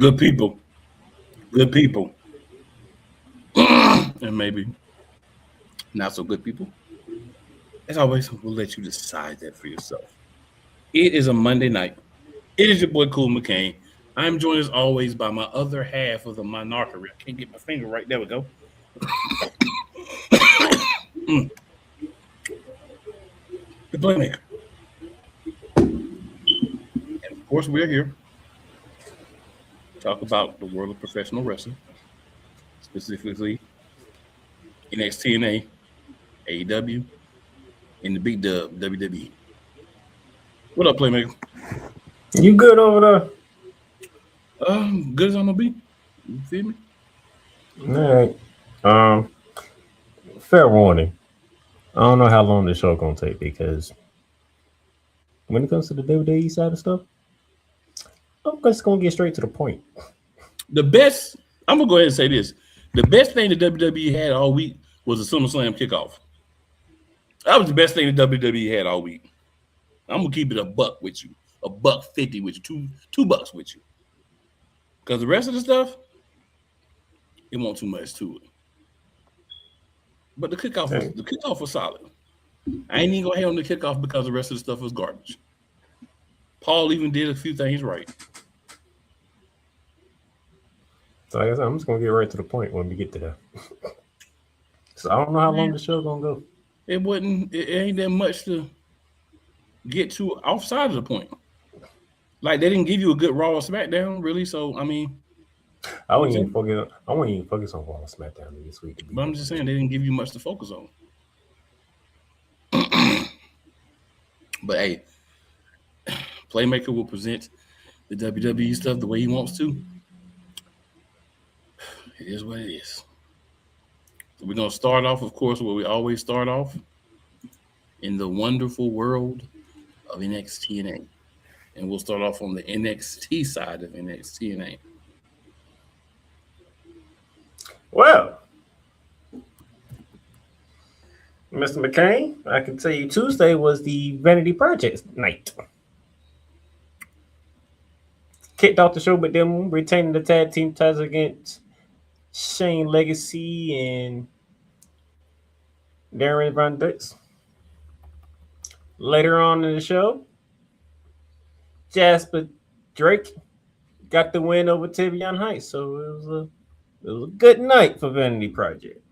Good people. Good people. And maybe not so good people. As always, we'll let you decide that for yourself. It is a Monday night. It is your boy Cool McCain. I'm joined as always by my other half of the Monarchy. I can't get my finger right. There we go. The Playmaker. And of course, we're here to talk about the world of professional wrestling, specifically NXTNA, AEW, and the big dub, WWE. What up, Playmaker? You good over there? Good as I'm gonna be. You feel me? All right. Fair warning. I don't know how long this show gonna take because when it comes to the WWE side of stuff, I'm just gonna get straight to the point. The best, I'm gonna go ahead and say this. The best thing the WWE had all week was the SummerSlam kickoff. That was the best thing the WWE had all week. I'm gonna keep it a buck with you, $1.50 with you, $2 with you. Because the rest of the stuff, it won't too much to it. But the kickoff was solid. I ain't even gonna hate on the kickoff because the rest of the stuff was garbage. Paul even did a few things right. So like I said, I'm just gonna get right to the point when we get to that. So I don't know how long the show gonna go. It ain't that much to get to outside of the point. Like they didn't give you a good Raw or SmackDown, really. So I mean, I wouldn't even focus on Raw or SmackDown this week. But I'm just saying they didn't give you much to focus on. But hey, Playmaker will present the WWE stuff the way he wants to. It is what it is. So we're gonna start off, of course, where we always start off, in the wonderful world of NXTNA. And we'll start off on the NXT side of NXTNA. Well, Mr. McCain, I can tell you Tuesday was the Vanity Project night. Kicked off the show with them retaining the tag team titles against Shane Legacy and Darren Von Dix. Later on in the show, Jasper Drake got the win over Tavion Heights. So it was a good night for Vanity Project.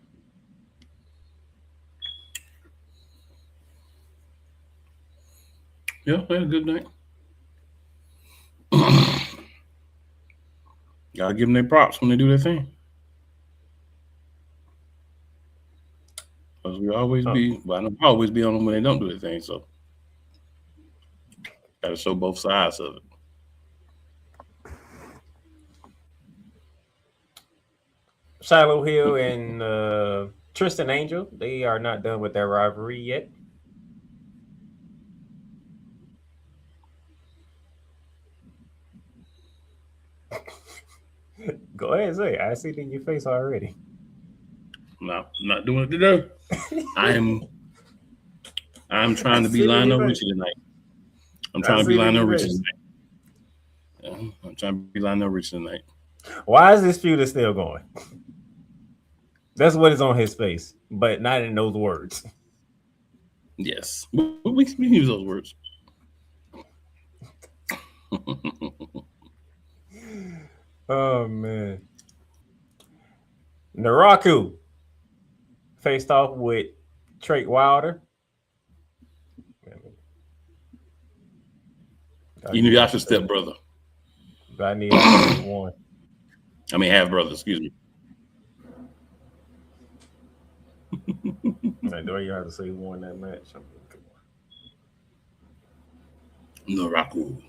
Yeah, I had a good night. Gotta give them their props when they do their thing. Because we always be, well, I don't always be on them when they don't do their thing. So gotta show both sides of it. Shiloh Hill and Tristan Angel, they are not done with their rivalry yet. Go ahead and say it. I see it in your face already. No, I'm not doing it today. I'm trying to be lined up with you tonight. I'm trying to be lined up with you tonight. I'm trying to be lined up with you tonight. Why is this feud still going? That's what is on his face, but not in those words. Yes, we can use those words. Oh man, Naraku faced off with Trey Wilder. Inuyasha's stepbrother. I need one. I mean, half brother. Excuse me. Do you have to say who won that match? Naraku.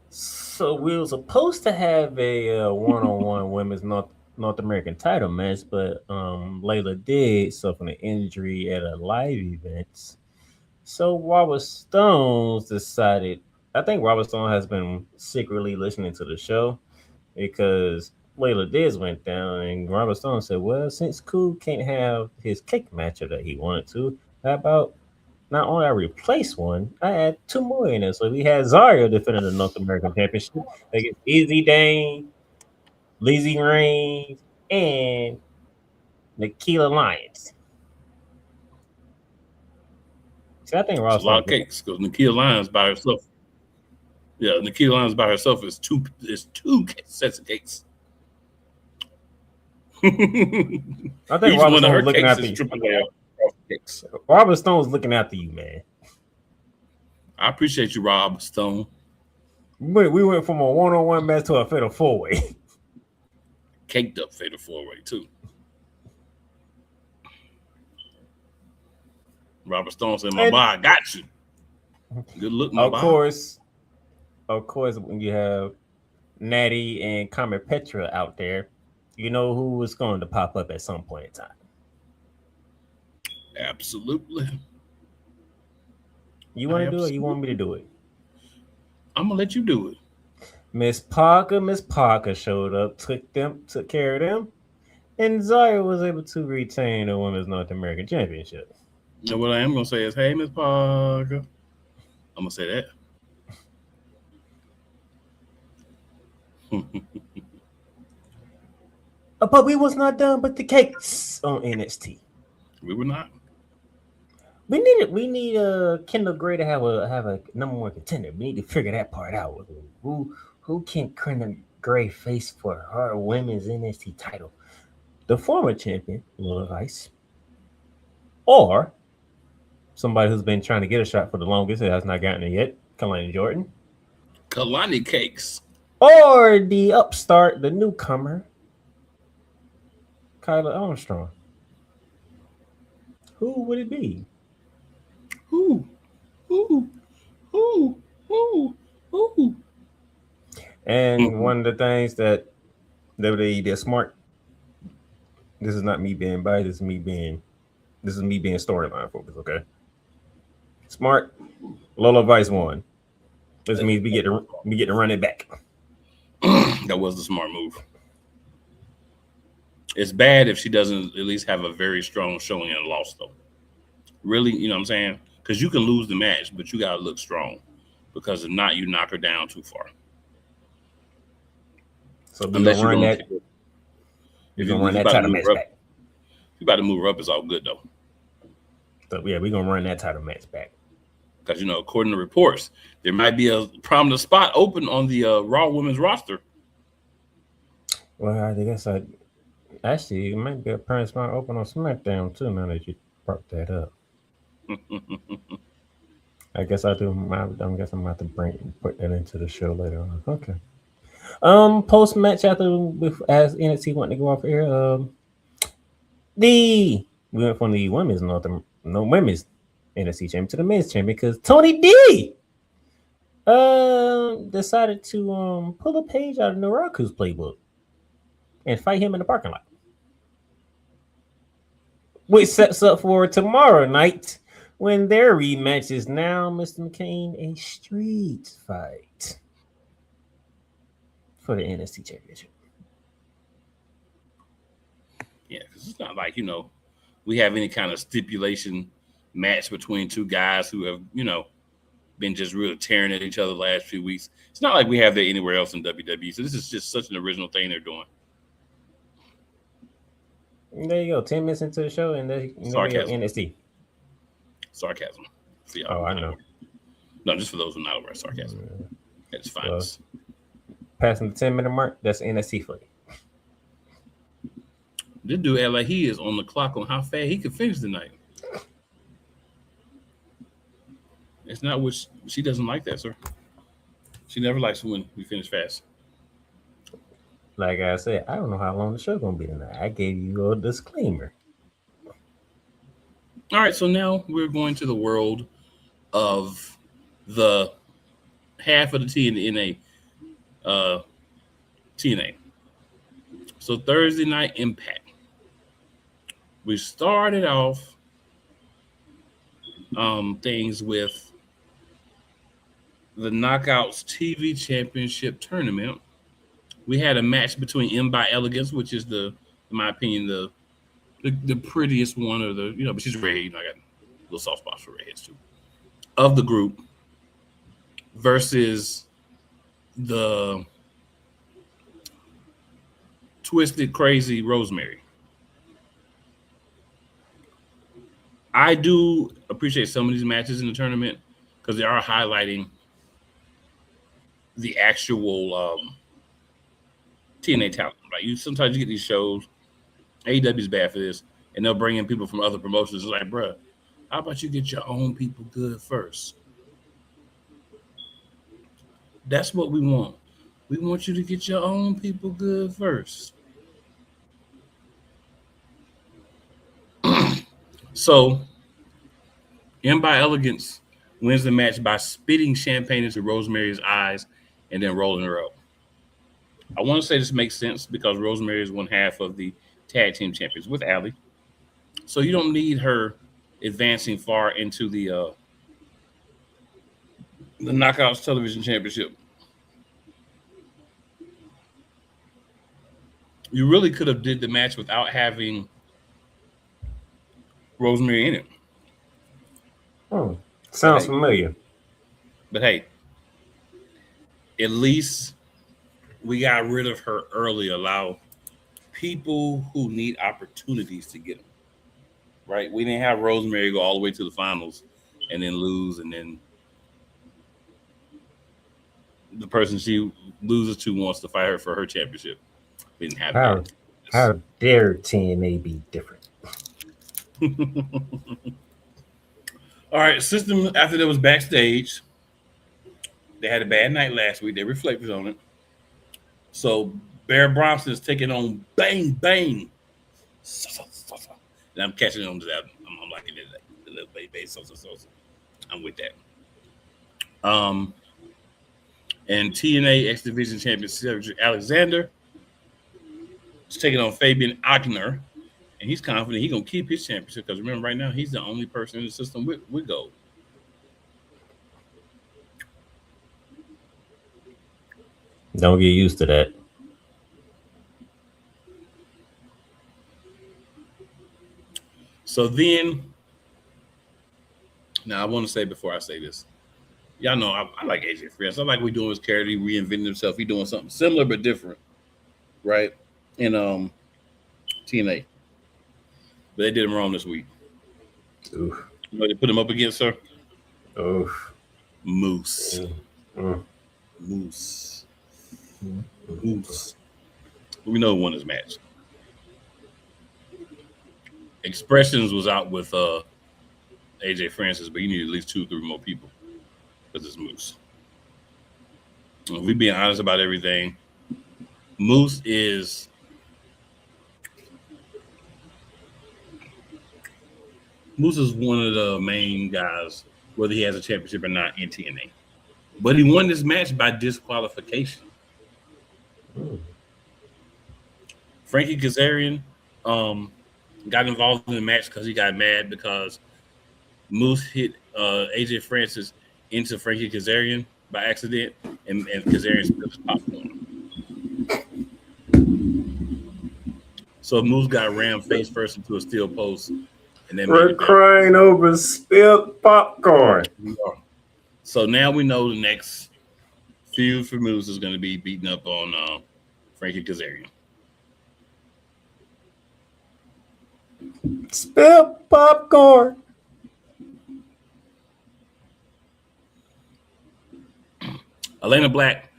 So we were supposed to have a one-on-one women's North American title match, but Layla did suffer an injury at a live event. So Robert Stones decided, I think Robert Stone has been secretly listening to the show because Layla Diz went down, and Robert Stone said, well, since Cool can't have his cake matchup that he wanted to, how about Not only I replaced one, I add two more in there. So we had Zarya defending the North American Championship against Easy Dane, Lizzie Reigns, and Nikita Lyons. See, I think It's Raw a lot of SmackDown. cakes because Nikia Lyons by herself. Yeah, Nikia Lyons by herself is two sets of cakes. I think Each Robert one of Stone her was looking cakes after is you. triple layer cakes. Robert Stone was looking after you, man. I appreciate you, Rob Stone. We went from a one-on-one match to a fatal four-way. Caked up fatal four-way too. Robert Stone said, "My boy, And I got you. Good look, my of boy." course, of course, when you have Natty and Carmen Petra out there, you know who is going to pop up at some point in time. Absolutely. You want I to do it? You want absolutely. me to do it? I'm gonna let you do it. Miss Parker showed up, took care of them, and Zarya was able to retain the Women's North American Championship. And what I am gonna say is, "Hey, Miss Parker." I'm gonna say that. But we was not done but the cakes on NXT. We were not. We need Kendall Gray to have a number one contender. We need to figure that part out. Who can Kendall Gray face for her women's NXT title? The former champion, Lil Ice, or somebody who's been trying to get a shot for the longest and has not gotten it yet, Kalani Jordan, Kalani cakes. or the upstart, the newcomer, Kyla Armstrong. Who would it be? Who? Who? Who? Who? Who? And one of the things that WWE did smart. This is not me being biased. This is me being storyline focused. Okay, smart. Lola Vice won. This means we get to run it back. That was the smart move. It's bad if she doesn't at least have a very strong showing and a loss, though. Really, you know what I'm saying? Because you can lose the match, but you gotta look strong. Because if not, you knock her down too far. So we're Unless gonna you're run gonna that. take her. We're If gonna you run if you that about to title move match her up, back. if you about to move her up, it's all good though. So yeah, we're gonna run that title match back. Because according to reports, there might be a prominent spot open on the Raw Women's roster. Well, I guess I actually it might be a permanent spot open on SmackDown too. Now that you brought that up, I guess I do. I guess I'm about to put that into the show later on. Okay. Post match as NXT went to go off air. The we went from the women's NXT champion to the men's champion because Tony D decided to pull a page out of Naraku's playbook and fight him in the parking lot, which sets up for tomorrow night when their rematch is now, Mr. McCain, a street fight for the NXT championship. Yeah, because it's not like we have any kind of stipulation match between two guys who have been just really tearing at each other the last few weeks. It's not like we have that anywhere else in WWE. So this is just such an original thing they're doing. There you go. 10 minutes into the show, and there you go, Sarcasm. NXT. Sarcasm. For y'all Oh, who I not know. aware. No, just for those who are not aware, sarcasm. It's fine. Well, passing the 10-minute mark, that's NXT for you. This dude act like he is on the clock on how fast he can finish the night. It's not what she doesn't like that, sir. She never likes when we finish fast. Like I said, I don't know how long the show gonna be tonight. I gave you a disclaimer. All right, so now we're going to the world of the half of the TNA. TNA. So Thursday Night Impact. We started off things with the Knockouts TV Championship tournament. We had a match between M by Elegance, which is in my opinion, the prettiest one, or but she's red. little soft spots for redheads too, of the group versus the twisted, crazy Rosemary. I do appreciate some of these matches in the tournament because they are highlighting the actual TNA talent. Right? You sometimes you get these shows. AEW is bad for this, and they'll bring in people from other promotions. It's like, bruh, how about you get your own people good first? That's what we want. We want you to get your own people good first. So, M by Elegance wins the match by spitting champagne into Rosemary's eyes and then rolling her up. I want to say this makes sense because Rosemary is one half of the tag team champions with Allie. So you don't need her advancing far into the Knockouts Television Championship. You really could have did the match without having Rosemary in it. Hmm. But Sounds hey, familiar. but hey, at least we got rid of her early. Allow people who need opportunities to get them. Right? We didn't have Rosemary go all the way to the finals and then lose, and then the person she loses to wants to fight her for her championship. We didn't have How that. how dare TNA be different? All right, System after that was backstage. They had a bad night last week. They reflected on it. So Bear Bronson is taking on Bang Bang. And I'm catching on to that. I'm liking it. The little baby. So. I'm with that. Um, and TNA X Division Champion Cedric Alexander is taking on Fabian Agner. And he's confident he's going to keep his championship because remember, right now, he's the only person in the system with gold. Don't get used to that. So then, now I want to say before I say this, y'all know I like AJ Friends. I like what he's doing his character, he reinventing himself. He's doing something similar but different, right? In TNA. But they did him wrong this week. Oof. You know they put him up against her? Oof. Moose. Mm. Mm. Moose. Mm. Moose. We know who won his match. Expressions was out with AJ Francis, but you need at least 2 or 3 more people because it's Moose. If we being honest about everything, Moose is one of the main guys, whether he has a championship or not in TNA. But he won this match by disqualification. Mm. Frankie Kazarian got involved in the match because he got mad because Moose hit AJ Francis into Frankie Kazarian by accident, and Kazarian spilled his popcorn. So Moose got rammed face first into a steel post, and then We're made it crying over spilled popcorn. there. So now we know the next feud for Moose is going to be beating up on Frankie Kazarian. Spilled popcorn. Elena Black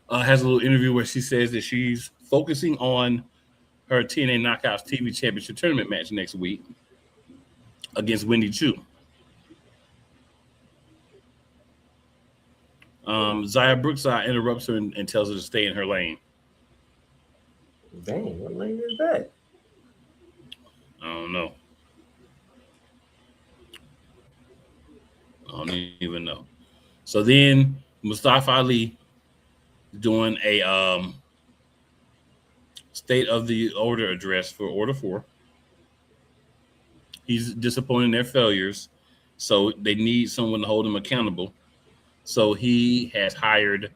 has a little interview where she says that she's focusing on her TNA Knockouts TV Championship tournament match next week against Wendy Chu. Zaya Brookside interrupts her and tells her to stay in her lane. Dang, what lane is that? I don't know. I don't even know. So then Mustafa Ali doing a state of the order address for Order 4. He's disappointed in their failures, so they need someone to hold him accountable. So he has hired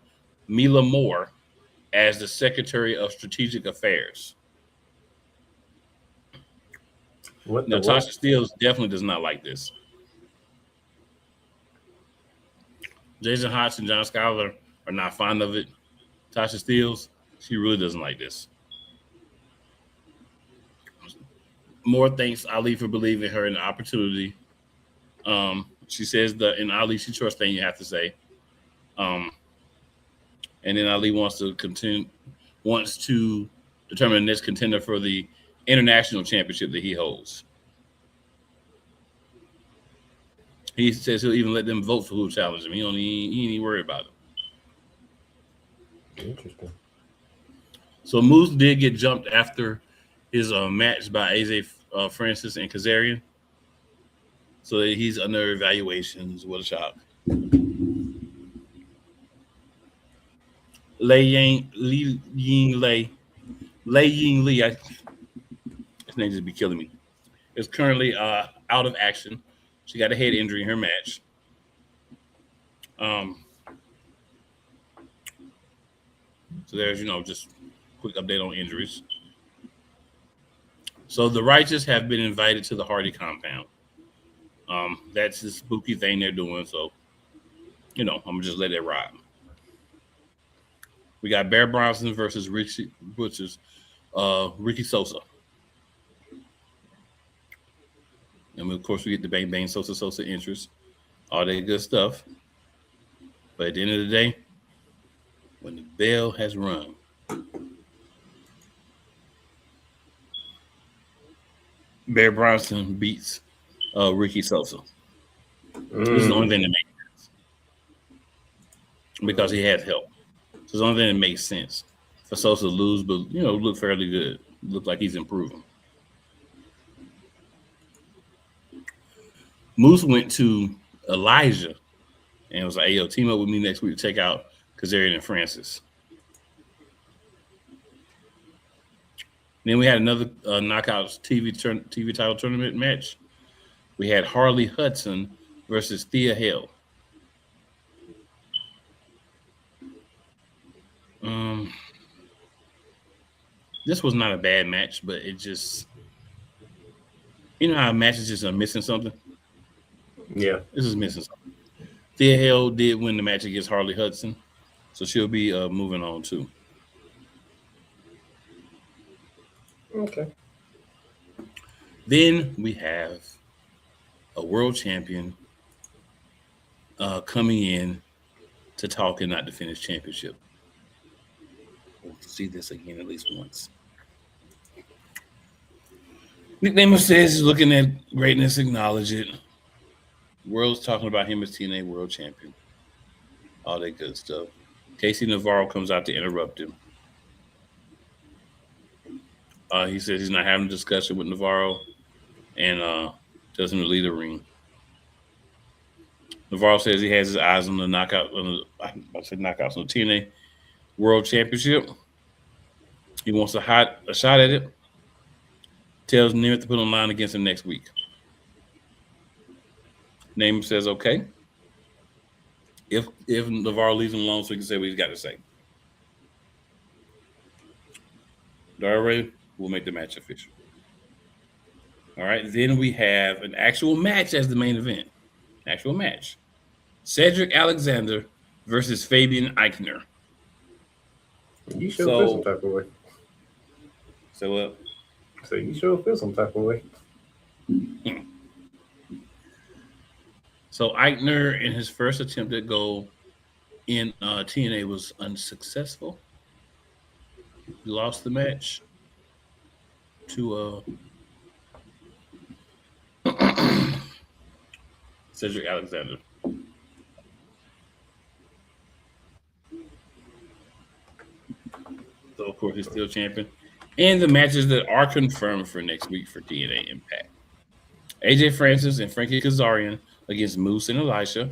Mila Moore as the Secretary of Strategic Affairs. What the Now, what? Tasha Steele definitely does not like this. Jason Hotz and John Schuyler are not fond of it. Tasha Steeles, she really doesn't like this. More thanks Ali for believing her in the opportunity. She says that in Ali she trusts thing you have to say. Um, and then Ali wants to determine the next contender for the international championship that he holds. He says he'll even let them vote for who challenge him. He ain't even worried about it. Interesting. So Moose did get jumped after his match by AJ Francis and Kazarian. So he's under evaluations. What a shock. Lei Ying Lee. His name just be killing me. Is currently out of action. She got a head injury in her match. Um, so there's just quick update on injuries. So the Righteous have been invited to the Hardy compound. That's the spooky thing they're doing. So I'm gonna just let it ride. We got Bear Bronson versus Ricky Butchers, Ricky Sosa. And of course, we get the Bang Bang Sosa interest, all that good stuff. But at the end of the day, when the bell has rung, Bear Bronson beats Ricky Sosa. This is the only thing that makes sense because he has help. So it's the only thing that makes sense for Sosa to lose, but look fairly good. Look like he's improving. Moose went to Elijah and was like, "Hey, yo, team up with me next week to take out Kazarian and Francis." Then we had another Knockouts TV title tournament match. We had Harley Hudson versus Thea Hale. This was not a bad match, but it just, how matches just are missing something. Yeah, this is missing something. Thea Hale did win the match against Harley Hudson, so she'll be moving on too. okay. Then we have a world champion coming in to talk and not defend his championship. We'll see this again at least once. Nick Namath says he's looking at greatness, acknowledge it. World's talking about him as TNA world champion. All that good stuff. Casey Navarro comes out to interrupt him. He says he's not having a discussion with Navarro and doesn't leave the ring. Navarro says he has his eyes on the knockouts on the TNA World Championship. He wants a shot at it. Tells Namath to put on line against him next week. Namath says okay. If Navarro leaves him alone so he can say what he's got to say. Darray will make the match official. All right, then we have an actual match as the main event. Actual match. Cedric Alexander versus Fabian Eichner. You sure feel some type of way. So what? So you sure feel some type of way. So Eichner, in his first attempt at goal in TNA, was unsuccessful. He lost the match to Cedric Alexander. So, of course, he's still champion. And the matches that are confirmed for next week for TNA Impact. AJ Francis and Frankie Kazarian against Moose and Elisha.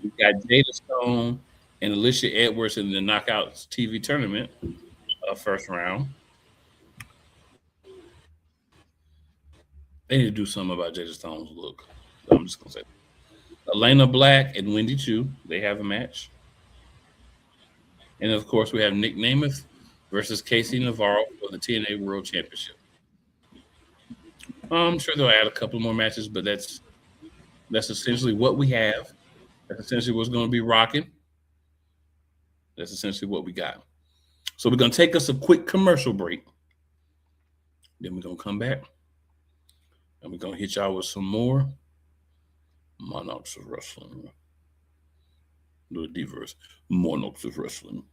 We got Jada Stone and Alicia Edwards in the Knockouts TV tournament, first round. They need to do something about Jada Stone's look. I'm just gonna say, Elena Black and Wendy Chu, they have a match, and of course we have Nick Namath versus Casey Navarro for the TNA World Championship. I'm sure they'll add a couple more matches, but that's essentially what we have That's essentially what's going to be rocking. That's essentially what we got. So we're going to take us a quick commercial break. Then we're going to come back. And we're going to hit y'all with some more Monarchs of Wrestling. The diverse Monarchs of Wrestling.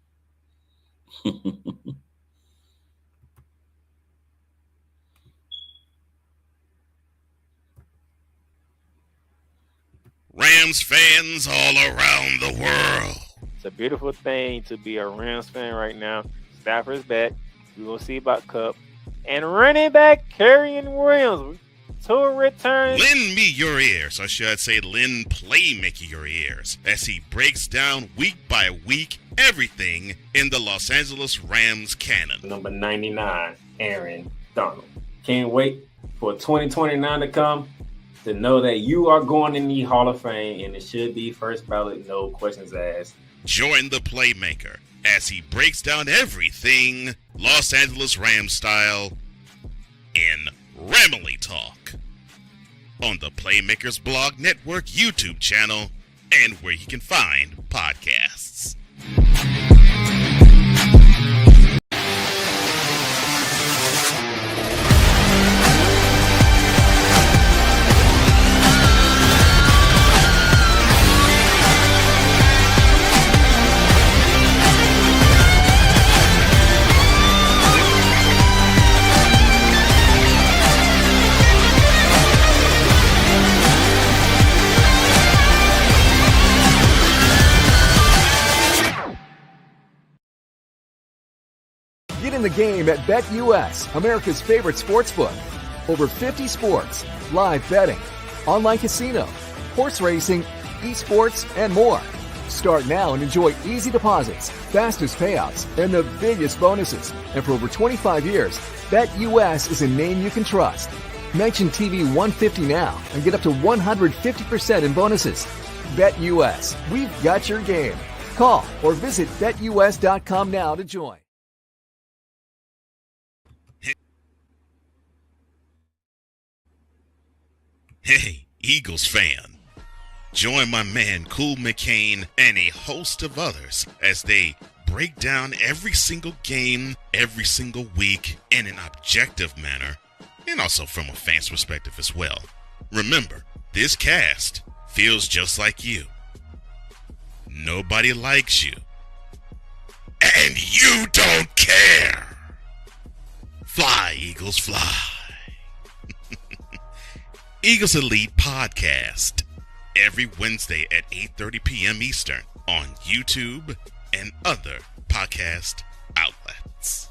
Rams fans all around the world. It's a beautiful thing to be a Rams fan right now. Stafford's back. We're going to see about Cup. And running back Kerryon Williams to a return. Lend me your ears, or should I say lend Playmaker your ears, as he breaks down week by week everything in the Los Angeles Rams canon. Number 99, Aaron Donald. Can't wait for 2029 to come to know that you are going in the Hall of Fame, and it should be first ballot, no questions asked. Join the Playmaker as he breaks down everything Los Angeles Rams style in Ramily Talk on the Playmakers Blog Network YouTube channel and where you can find podcasts. Get in the game at BetUS, America's favorite sportsbook. Over 50 sports, live betting, online casino, horse racing, esports, and more. Start now and enjoy easy deposits, fastest payouts, and the biggest bonuses. And for over 25 years, BetUS is a name you can trust. Mention TV 150 now and get up to 150% in bonuses. BetUS, we've got your game. Call or visit BetUS.com now to join. Hey, Eagles fan. Join my man Cool McCain and a host of others as they break down every single game, every single week in an objective manner, and also from a fan's perspective as well. Remember, this cast feels just like you. Nobody likes you. And you don't care. Fly, Eagles, fly. Eagles Elite Podcast, every Wednesday at 8:30 p.m. Eastern on YouTube and other podcast outlets.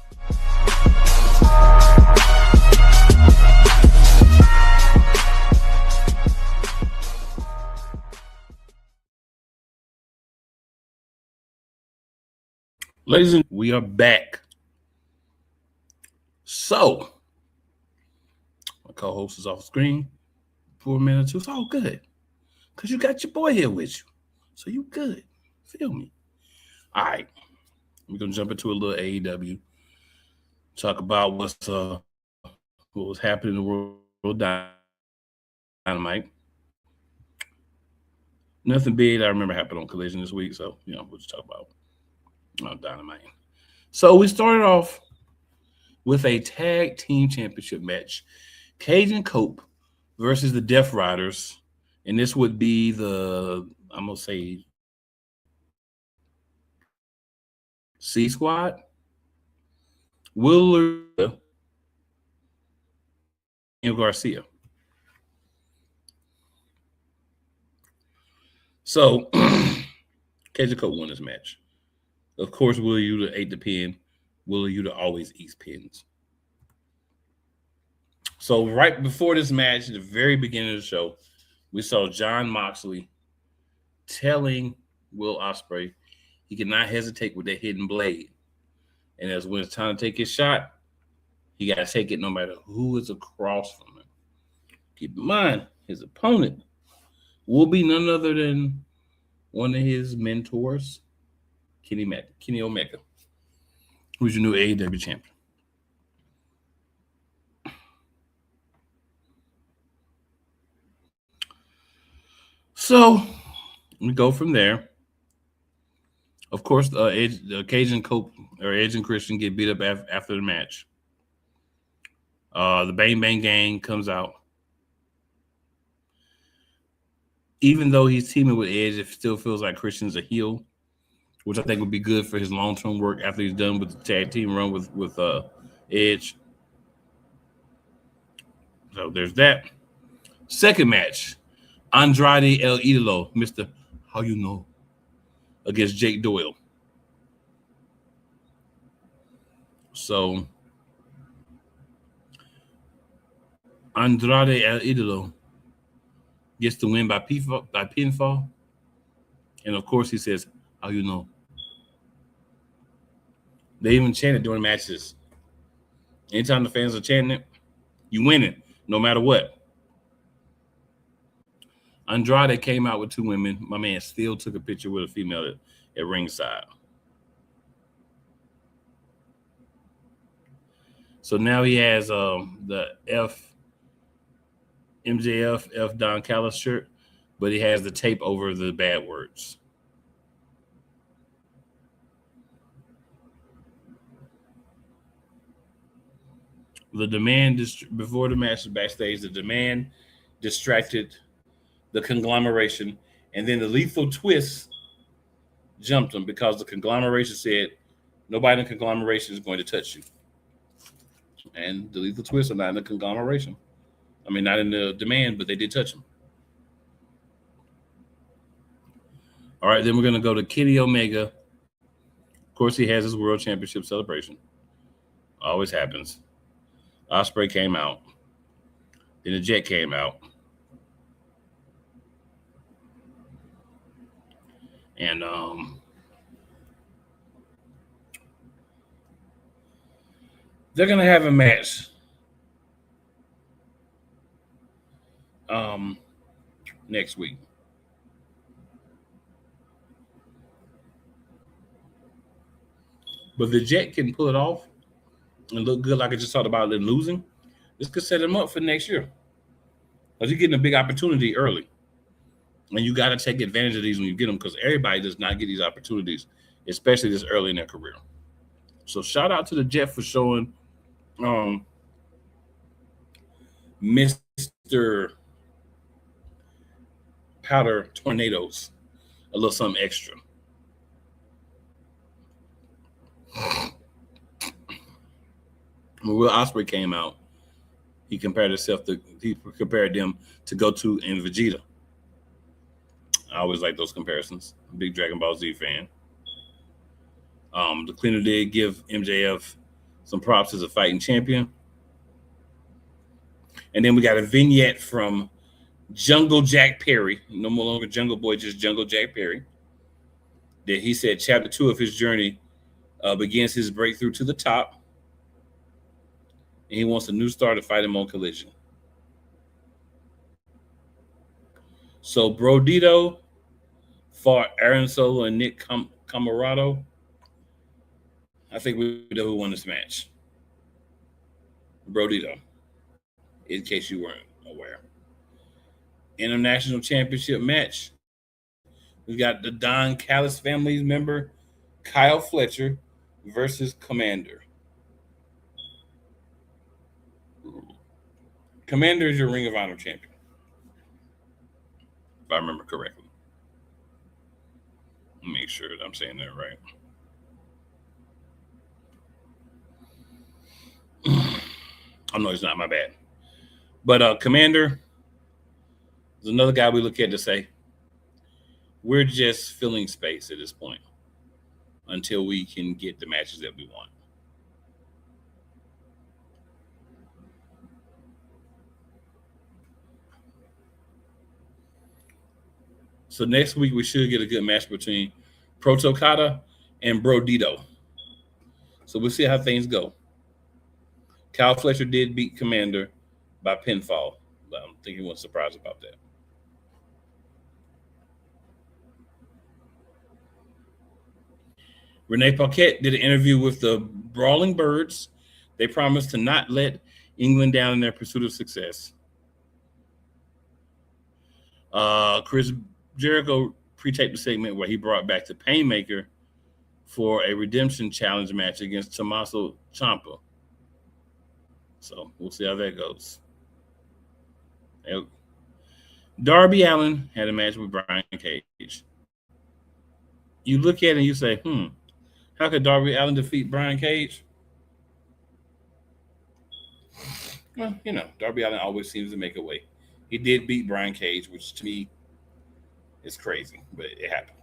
Ladies and we are back. So, my co-host is off screen for a minute or two. It's all good. Because you got your boy here with you. So you good. Feel me? All right. We're going to jump into a little AEW. Talk about what was happening in the World Dynamite. Nothing big I remember happened on Collision this week. So, we'll just talk about Dynamite. So we started off with a tag team championship match. Cage and Cope versus the Death Riders. And this would be I'm going to say, C Squad. Willard and Garcia. So, Cage and Cope won this match. Of course, Willa Yuta ate the pin. Willa Yuta always eats pins. So right before this match, at the very beginning of the show, we saw Jon Moxley telling Will Ospreay he cannot hesitate with that hidden blade. And as when it's time to take his shot, he got to take it no matter who is across from him. Keep in mind, his opponent will be none other than one of his mentors, Kenny Omega, who's your new AEW champion. So, We go from there. Of course, Cage and Christian get beat up after the match. The Bang Bang Gang comes out. Even though he's teaming with Edge, it still feels like Christian's a heel, which I think would be good for his long-term work after he's done with the tag team run with Edge. So there's that. Second match, Andrade El Idolo, Mr. How You Know, against Jake Doyle. So Andrade El Idolo gets the win by pinfall. And of course, he says, How you know? They even chant it during matches. Anytime the fans are chanting it, you win it, no matter what. Andrade came out with two women. My man still took a picture with a female at ringside. So now he has the MJF F Don Callis shirt, but he has the tape over the bad words. The Demand before the match backstage, the Demand distracted the conglomeration, and then the Lethal Twist jumped him because the conglomeration said nobody in the conglomeration is going to touch you. And the Lethal Twist are not in the conglomeration. I mean, not in the Demand, but they did touch him. All right, then we're going to go to Kenny Omega. Of course, he has his World Championship celebration. Always happens. Ospreay came out. Then the Jet came out. And they're going to have a match next week. But the Jet can pull it off and look good like I just talked about them losing. This could set him up for next year. Because you're getting a big opportunity early. And you got to take advantage of these when you get them because everybody does not get these opportunities, especially this early in their career. So shout out to the Jet for showing Mr. Powder Tornadoes a little something extra. When Will Ospreay came out, he compared them to Goku and Vegeta. I always like those comparisons. I'm a big Dragon Ball Z fan. The cleaner did give MJF some props as a fighting champion. And then we got a vignette from Jungle Jack Perry. No more longer Jungle Boy, just Jungle Jack Perry. That he said chapter 2 of his journey begins his breakthrough to the top. And he wants a new star to fight him on Collision. So Brodito fought Aaron Solo and Nick Camarado. I think we know who won this match. Brodito, in case you weren't aware. International Championship match. We got the Don Callis family member, Kyle Fletcher versus Commander. Commander is your Ring of Honor champion, if I remember correctly. Make sure that I'm saying that right. Oh, no, it's not. My bad. But Commander is another guy we look at to say, we're just filling space at this point until we can get the matches that we want. So next week we should get a good match between Proto Kata and Brodito. So we'll see how things go. Kyle Fletcher did beat Commander by pinfall. I don't think he was surprised about that. Renee Paquette did an interview with the Brawling Birds. They promised to not let England down in their pursuit of success. Chris Jericho pre-taped the segment where he brought back the Painmaker for a redemption challenge match against Tommaso Ciampa. So we'll see how that goes. Darby Allin had a match with Brian Cage. You look at it and you say, how could Darby Allin defeat Brian Cage? Well, Darby Allin always seems to make a way. He did beat Brian Cage, which to me is crazy, but it happened.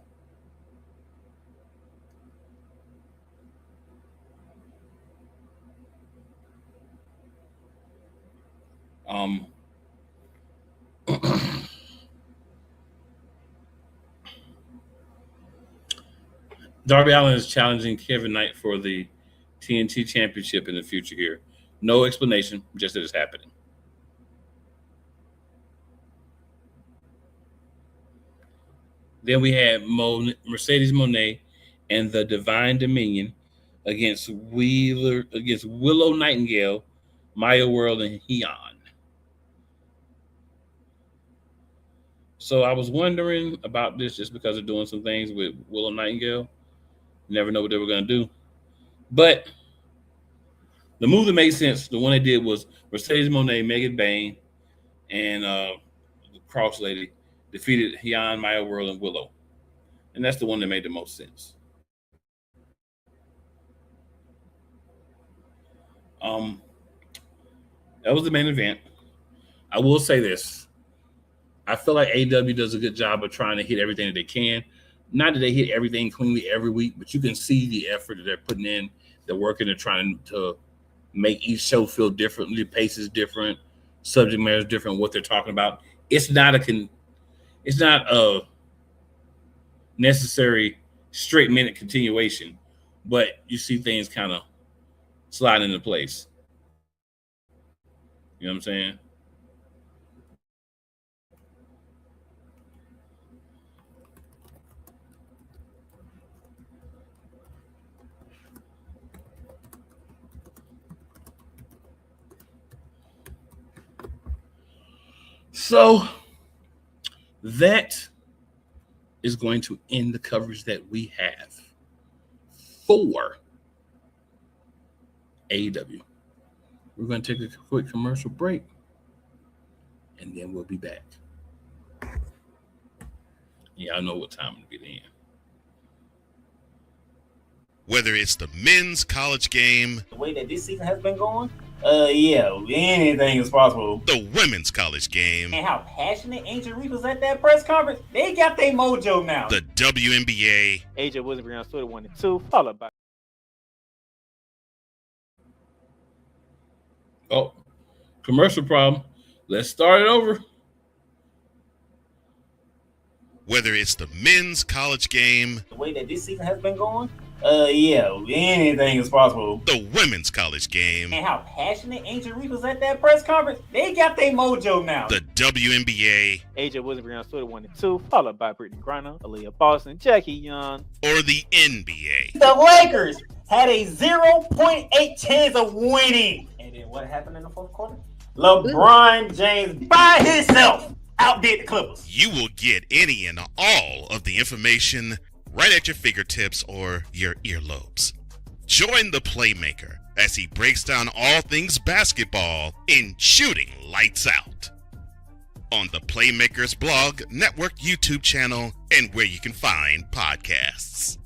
Darby Allin is challenging Kevin Knight for the TNT Championship in the future here. No explanation, just that it's happening. Then we had Mercedes Moné and the Divine Dominion against Willow Nightingale, Maya World, and Heian. So I was wondering about this just because they're doing some things with Willow Nightingale. Never know what they were going to do. But the move that made sense, the one they did was Mercedes Moné, Megan Bayne, and the Cross Lady defeated Heian, Maya World, and Willow. And that's the one that made the most sense. That was the main event. I will say this. I feel like AEW does a good job of trying to hit everything that they can. Not that they hit everything cleanly every week, but you can see the effort that they're putting in. They're working, they're trying to make each show feel different. The pace is different, subject matter is different, what they're talking about. It's not a necessary straight minute continuation, but you see things kind of slide into place. You know what I'm saying? So that is going to end the coverage that we have for AEW. We're going to take a quick commercial break, and then we'll be back. Yeah, I know what time to get in. Whether it's the men's college game, The way that this season has been going, anything is possible. the women's college game, And how passionate Ancient Reef was at that press conference, they got their mojo now. the WNBA, AJ Wilson Brown Twitter 1 and 2, followed by Oh, commercial problem. Let's start it over. whether it's the men's college game, The way that this season has been going, anything is possible. the women's college game, And how passionate Ancient Reef was at that press conference, they got their mojo now. the WNBA, AJ Wilson Brown Twitter 1 and 2, followed by Brittany Griner, Aaliyah Boston, Jackie Young. or the NBA. The Lakers had a 0.8 chance of winning. And then what happened in the fourth quarter? LeBron James by himself outdid the Clippers. You will get any and all of the information right at your fingertips or your earlobes. Join the Playmaker as he breaks down all things basketball in Shooting Lights Out on the Playmaker's blog, network, YouTube channel, and where you can find podcasts.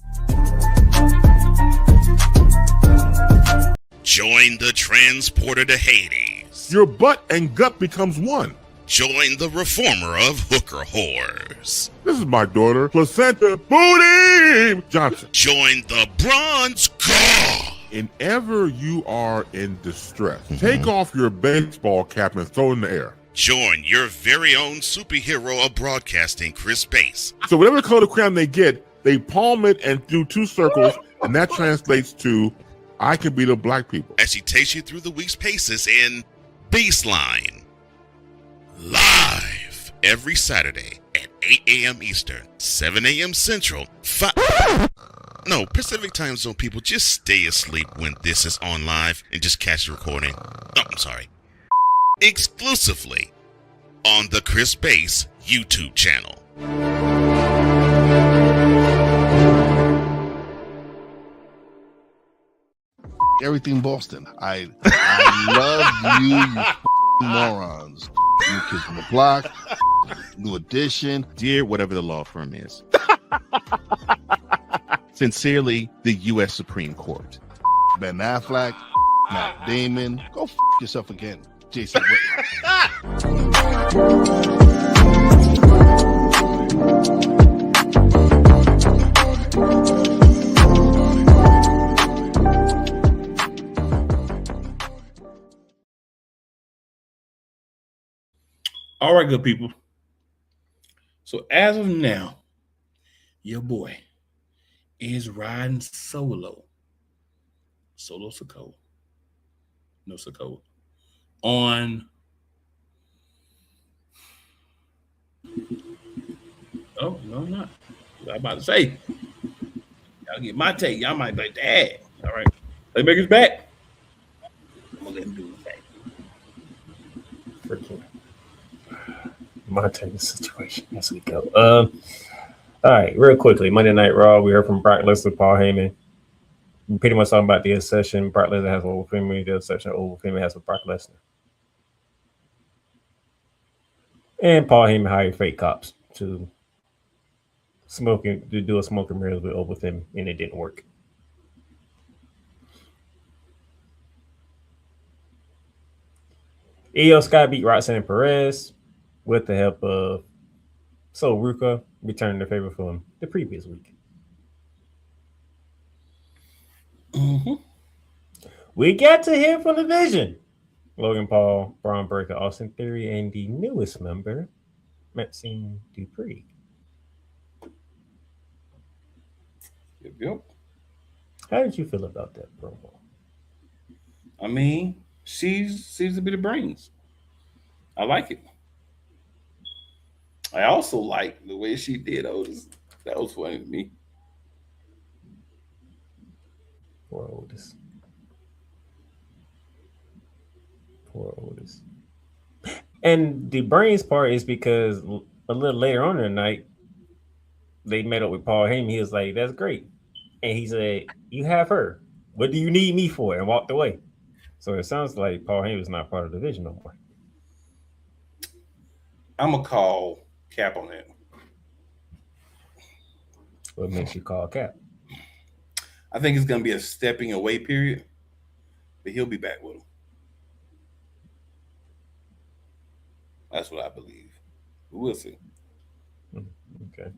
Join the transporter to Hades. Your butt and gut becomes one. Join the reformer of hooker whores. This is my daughter, Placenta Booty Johnson. Join the bronze god. Whenever you are in distress, take off your baseball cap and throw it in the air. Join your very own superhero of broadcasting, Chris Bass, So whatever color crayon they get, they palm it and do two circles, and that translates to, I can beat up black people. as he takes you through the week's paces in Baseline. Live every Saturday at 8 a.m. Eastern, 7 a.m. Central, Pacific time zone people, just stay asleep when this is on live and just catch the recording. Oh, I'm sorry. Exclusively on the Chris Bass YouTube channel. everything Boston. I love you morons. New Kids on the Block, New Edition. Dear whatever the law firm is. Sincerely, the U.S. Supreme Court. Ben Affleck, Matt Damon. Go yourself again, Jason Whitlock. All right, good people. So as of now, your boy is riding solo Sokoa. No Sokoa. On oh, no, I'm not. I was about to say. Y'all get my take. Y'all might be like, Dad. All right. Playmaker's back. I'm gonna let him do his thing. Freaking Montana situation as we go. All right, real quickly, Monday Night Raw. We heard from Brock Lesnar, Paul Heyman. We pretty much talking about the accession. Brock Lesnar has over Femi. The accession over Femi has with Brock Lesnar. And Paul Heyman hired fake cops to do a smoking mirrors with over Femi, and it didn't work. Io Sky beat Roxanne Perez with the help of Ruka returned the favor from the previous week. Mm-hmm. We got to hear from the Vision. Logan Paul, Braun Breaker, Austin Theory, and the newest member, Maxine Dupree. Yep. How did you feel about that promo? I mean, she's a bit of brains. I like it. I also like the way she did Otis. That was funny to me. Poor Otis. And the brains part is because a little later on in the night, they met up with Paul Heyman. He was like, "That's great," and he said, "You have her. What do you need me for?" And walked away. So it sounds like Paul Heyman is not part of the division no more. I'm gonna call Cap on that. What makes you call Cap? I think it's gonna be a stepping away period, but he'll be back with him. That's what I believe. We'll see. Okay.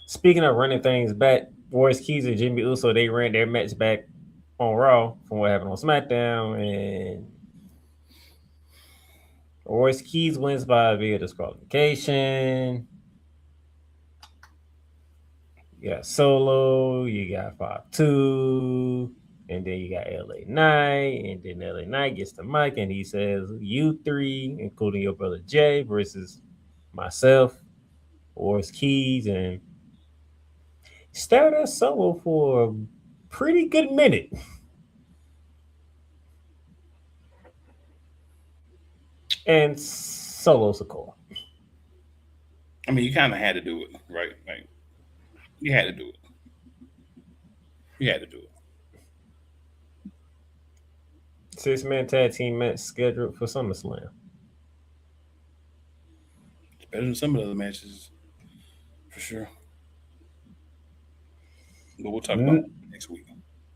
Speaking of running things back, Royce Keys and Jimmy Uso, they ran their match back on Raw from what happened on SmackDown, and Royce Keys wins via disqualification. You got Solo, you got 5-2, and then you got LA Knight, and then LA Knight gets the mic and he says, "You three, including your brother Jay, versus myself, Royce Keys," and stared at Solo for a pretty good minute. And Solo's a call. I mean, you kind of had to do it, right? Like, you had to do it. You had to do it. 6-man tag team match scheduled for SummerSlam. It's better than some of the other matches, for sure. But we'll talk about it next week.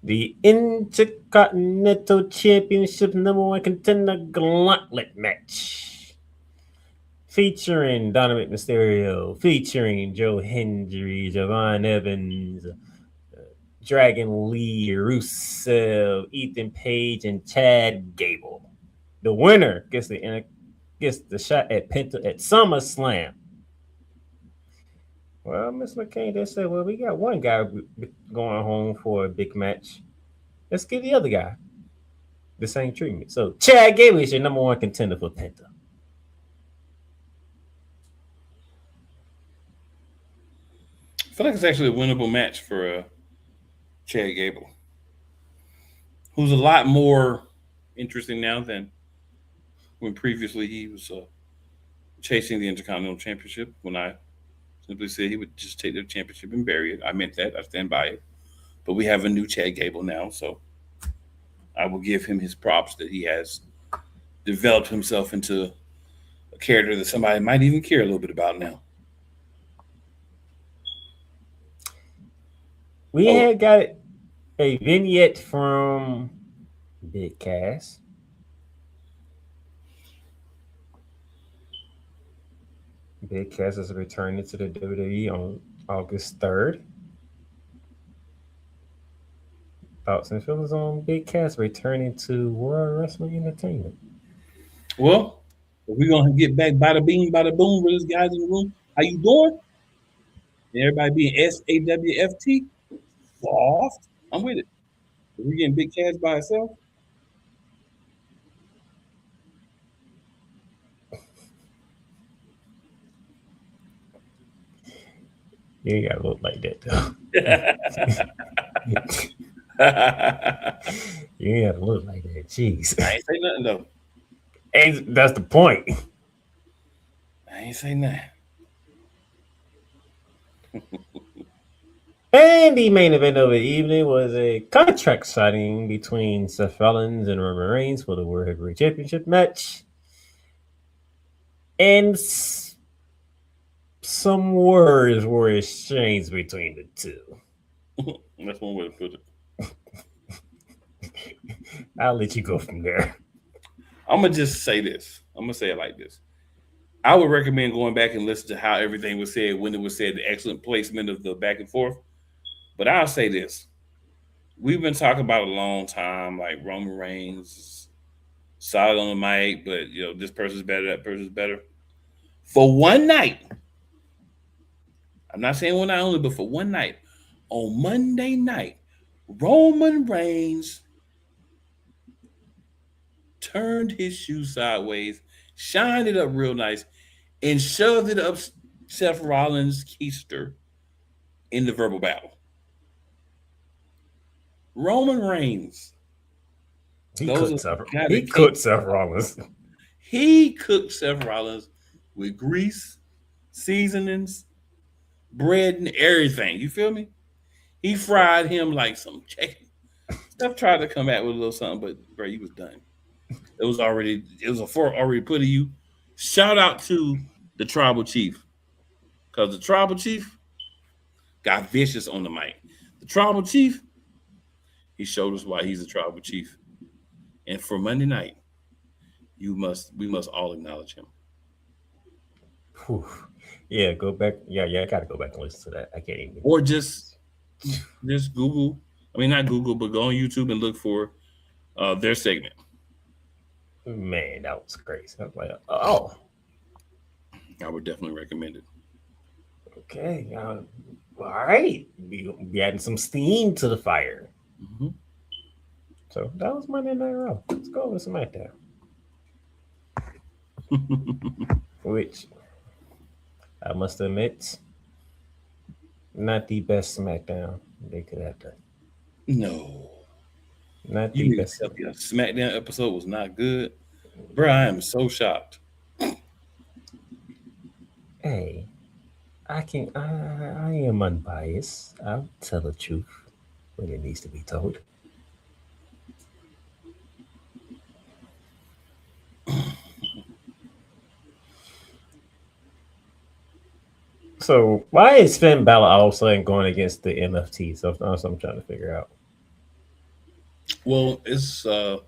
The Intercontinental Championship #1 contender gauntlet match. Featuring Donovan Mysterio, featuring Joe Hendry, Javon Evans, Dragon Lee, Rusev, Ethan Page, and Chad Gable. The winner gets the shot at Penta at SummerSlam. Well, Miss McCain, they said, well, we got one guy going home for a big match. Let's give the other guy the same treatment. So Chad Gable is your #1 contender for Penta. I feel like it's actually a winnable match for Chad Gable, who's a lot more interesting now than when previously he was chasing the Intercontinental Championship. When I simply said he would just take the championship and bury it, I meant that. I stand by it. But we have a new Chad Gable now, so I will give him his props that he has developed himself into a character that somebody might even care a little bit about now. We had got a vignette from Big Cass. Big Cass is returning to the WWE on August 3rd. Thoughts and feelings on Big Cass returning to World Wrestling Entertainment? Well, if we're gonna get back bada bing, bada boom with these guys in the room, how you doing? And everybody being SAWFT, soft. I'm with it. If we're getting Big Cass by itself, You ain't gotta look like that though. You ain't gotta look like that. Jeez. I ain't say nothing though. And that's the point. I ain't say nothing. And the main event of the evening was a contract signing between Seth Rollins and Roman Reigns for the World Heavyweight Championship match. And some words were exchanged between the two. That's one way to put it. I'll let you go from there. I'm gonna just say this. I'm gonna say it like this. I would recommend going back and listen to how everything was said when it was said, the excellent placement of the back and forth. But I'll say this. We've been talking about a long time, like Roman Reigns, solid on the mic, but this person's better, that person's better. For one night, I'm not saying one night only, but for one night, on Monday night, Roman Reigns turned his shoe sideways, shined it up real nice, and shoved it up Seth Rollins' keister in the verbal battle. Roman Reigns. He cooked Seth Rollins. He cooked Seth Rollins with grease, seasonings, bread, and everything. You feel me? He fried him like some chicken. Steph tried to come out with a little something, but bro, he was done. It was a fork already put to you. Shout out to the tribal chief. Because the tribal chief got vicious on the mic. The tribal chief, he showed us why he's a tribal chief. And for Monday night, we must all acknowledge him. Whew. Yeah, go back. Yeah, I gotta go back and listen to that. I can't even. Or just Google. I mean, not Google, but go on YouTube and look for their segment. Man, that was crazy. I was like, oh. I would definitely recommend it. Okay. All right. We adding some steam to the fire. Mm-hmm. So that was Monday Night Raw. Let's go with SmackDown. Which I must admit, not the best SmackDown they could have done. No. Not the best. The SmackDown episode was not good. Bro, I am so shocked. Hey, I am unbiased. I'll tell the truth when it needs to be told. So why is Finn Balor all of a sudden going against the MFT? So that's what I'm trying to figure out. Well, it's a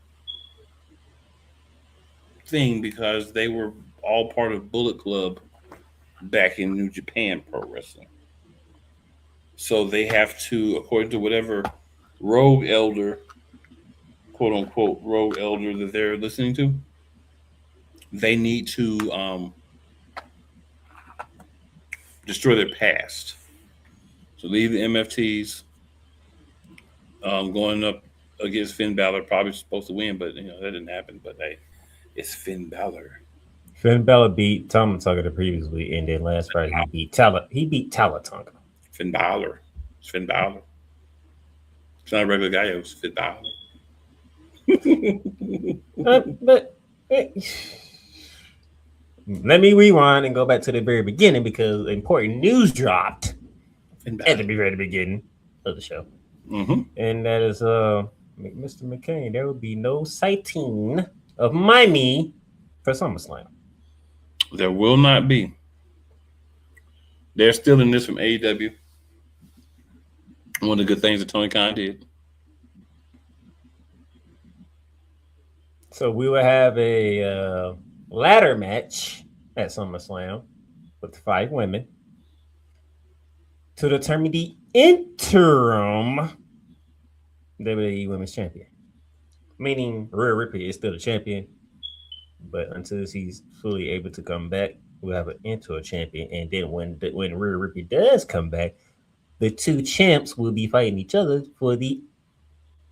thing because they were all part of Bullet Club back in New Japan Pro Wrestling. So they have to, according to whatever rogue elder, quote unquote, rogue elder that they're listening to, they need to destroy their past. So leave the MFTs going up against Finn Balor, probably supposed to win, but that didn't happen. But hey, it's Finn Balor. Finn Balor beat Tama Tonga previously, and then last Friday he beat Tonga. Finn Balor. It's Finn Balor. It's not a regular guy. It was Finn Balor. Let me rewind and go back to the very beginning because important news dropped at the very beginning of the show. Mm-hmm. And that is Mr. McCain, there will be no sighting of my knee for SummerSlam. There will not be. They're still in this from AEW. One of the good things that Tony Khan did. So we will have a ladder match at SummerSlam with 5 women to determine the interim WWE Women's Champion. Meaning Rhea Ripley is still the champion, but until he's fully able to come back, we'll have an interim champion. And then when Rhea Ripley does come back, the 2 champs will be fighting each other for the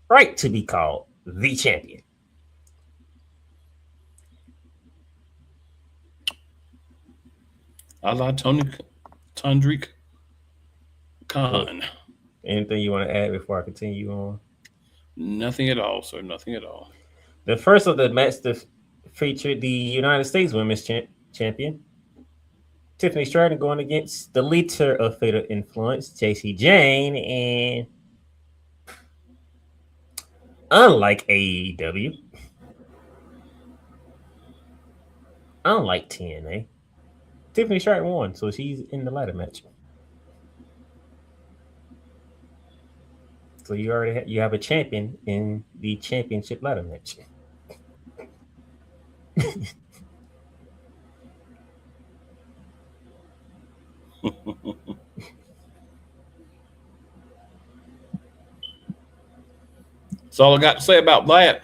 right to be called the champion. A la Tondrick Khan. Anything you want to add before I continue on? Nothing at all, sir. Nothing at all. The first of the match featured the United States Women's Champion, Tiffany Stratton, going against the leader of Fatal Influence, JC Jane, and unlike AEW, unlike TNA, Tiffany Stratton won, so she's in the ladder match. So you already you have a champion in the championship ladder match. That's all I got to say about that.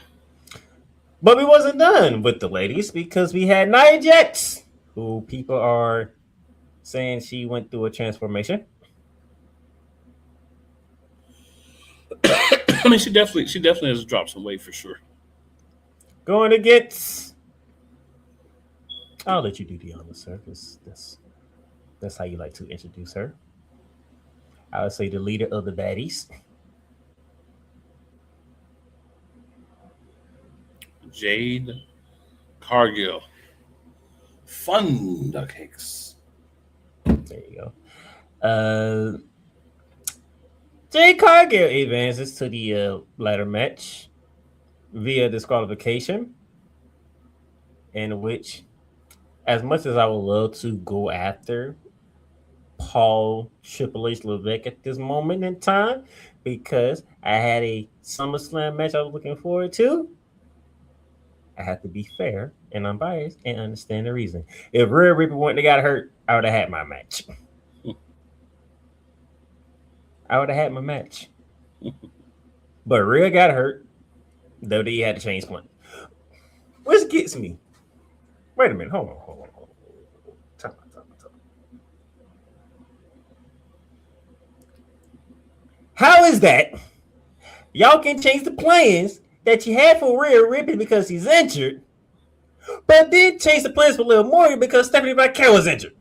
But we wasn't done with the ladies because we had Nia Jax, who people are saying she went through a transformation. I mean, she definitely has dropped some weight for sure. Going against, I'll let you do the honors, sir, because that's how you like to introduce her. I would say the leader of the baddies, Jade Cargill. Fun duck cakes. There you go. Jade Cargill advances to the ladder match via disqualification, in which, as much as I would love to go after Paul Triple H Levesque at this moment in time, because I had a SummerSlam match I was looking forward to, I have to be fair and unbiased and understand the reason. If Rhea Ripley wouldn't have got hurt, I would have had my match. I would have had my match. But Rhea got hurt. WWE had to change plans. Which gets me. Wait a minute. Hold on. Time out. How is that? Y'all can change the plans that you had for Rhea Ripley because he's injured, but then change the plans for Liv Morgan because Stephanie McMahon was injured.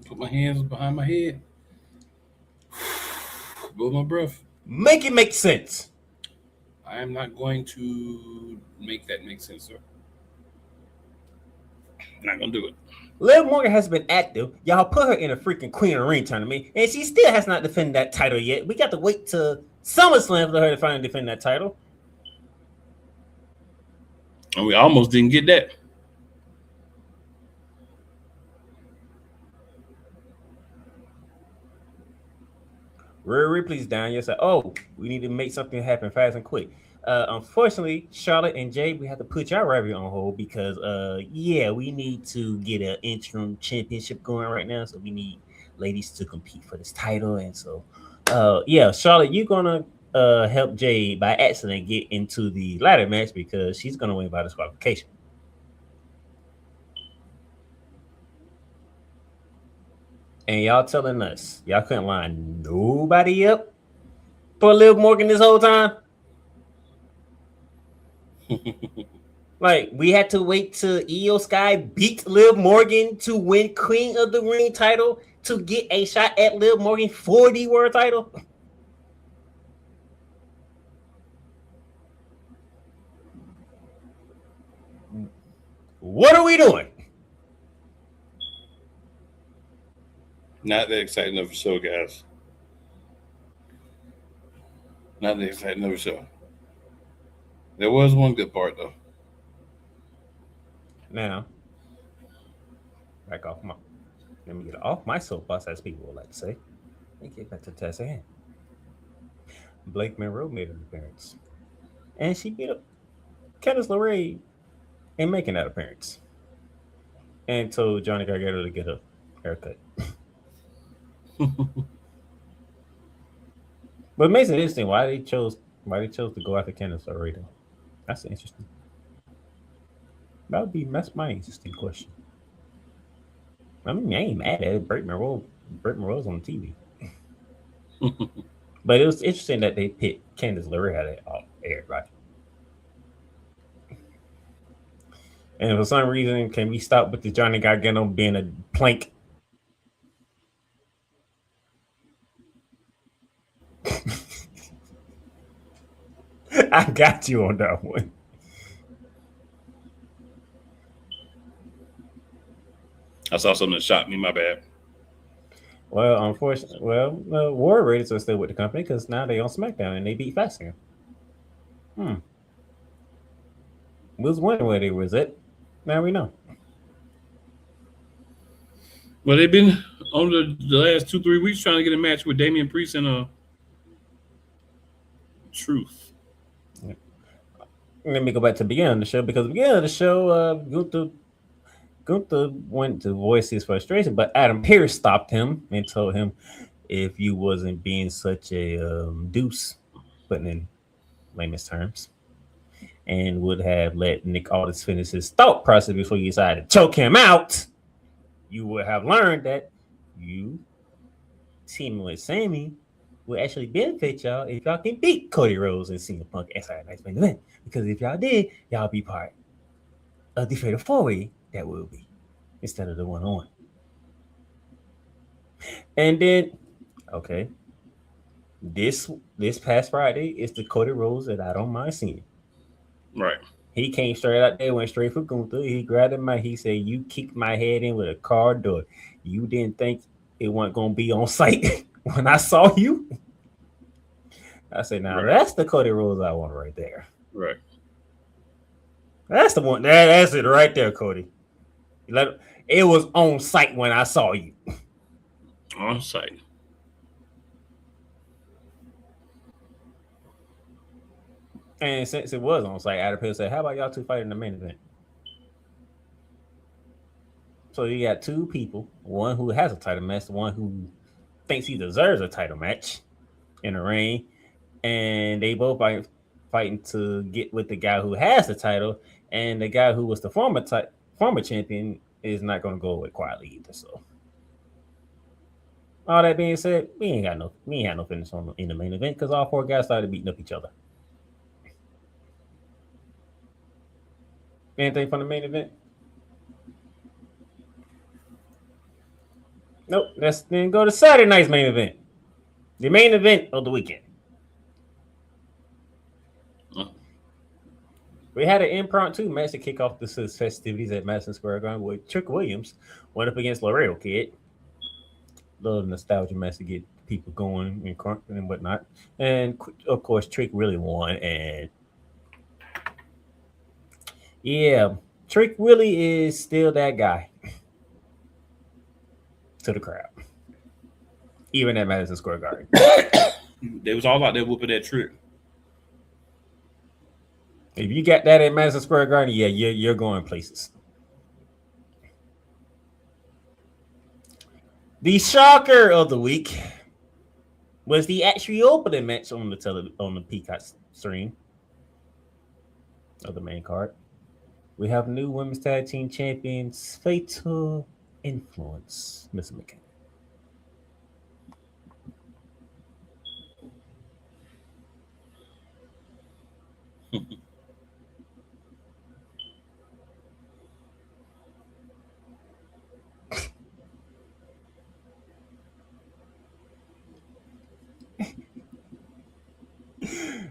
Put my hands behind my head. Blow my breath. Make it make sense. I am not going to make that make sense, sir. I'm not going to do it. Liv Morgan has been active. Y'all put her in a freaking Queen of the Ring tournament, and she still has not defended that title yet. We got to wait till SummerSlam for her to finally defend that title. And we almost didn't get that. Rhea Ripley's down. You say, oh, we need to make something happen fast and quick. Unfortunately, Charlotte and Jay, we have to put y'all rivalry on hold because, we need to get an interim championship going right now. So we need ladies to compete for this title. And so, Charlotte, you're going to help Jay by accident get into the ladder match because she's going to win by disqualification. And y'all telling us y'all couldn't line nobody up for Liv Morgan this whole time? Like, we had to wait till Io Sky beat Liv Morgan to win Queen of the Ring title to get a shot at Liv Morgan for the world title? What are we doing? Not that exciting of a show, guys. Not that exciting of a show. There was one good part though. Now, back off my. Let me get off my soapbox, as people would like to say, and get back to the task at hand. Blake Monroe made an appearance, and she beat up Candice LeRae in making that appearance, and told Johnny Gargano to get a haircut. But it makes it interesting why they chose to go after Candice LeRae though. That's interesting. That's my interesting question. I mean, I ain't mad at it. Britt Monroe's on TV. But it was interesting that they picked Candice LeRae out of everybody. And for some reason, can we stop with the Johnny Gargano being a plank? I got you on that one. I saw something that shocked me. My bad. Well, unfortunately, War Raiders are still with the company because now they on SmackDown and they beat Fastlane. Was wondering where they was at. Now we know. Well, they've been on the last 2-3 weeks trying to get a match with Damian Priest and Truth. Let me go back to the beginning of the show because at the beginning of the show, Gunther went to voice his frustration, but Adam Pearce stopped him and told him if you wasn't being such a deuce, putting in layman's terms, and would have let Nick Aldis finish his thought process before you decided to choke him out, you would have learned that you teaming with Sammy will actually benefit y'all if y'all can beat Cody Rhodes and CM Punk at Saturday Night's Main Event. Because if y'all did, y'all be part of the Fatal 4-Way that will be instead of the 1-on-1. And then, okay, this past Friday is the Cody Rhodes that I don't mind seeing. Right. He came straight out there, went straight for Gunther. He grabbed him out. He said, "You kicked my head in with a car door. You didn't think it wasn't going to be on site when I saw you?" I said, "Now that's the Cody Rhodes I want right there." Right. That's the one. That's it right there, Cody. It was on site when I saw you. On site. And since it was on site, Adam Pearce said, "How about y'all two fight in the main event?" So you got two people, one who has a title match, one who thinks he deserves a title match in the ring, and they both fighting to get with the guy who has the title, and the guy who was the former champion is not going to go away quietly either. So, all that being said, we ain't had no finish in the main event because all four guys started beating up each other. Anything from the main event? Nope. Let's then go to Saturday night's main event. The main event of the weekend. We had an impromptu match to kick off the festivities at Madison Square Garden with Trick Williams went up against Laredo Kid. Little nostalgia match to get people going and whatnot. And of course, Trick really won. And yeah, Trick really is still that guy to the crowd, even at Madison Square Garden. They was all out there whooping that Trick. If you got that at Madison Square Garden, yeah, you're going places. The shocker of the week was the actually opening match on the Peacock stream of the main card. We have new women's tag team champions, Fatal Influence, Mr. McCann.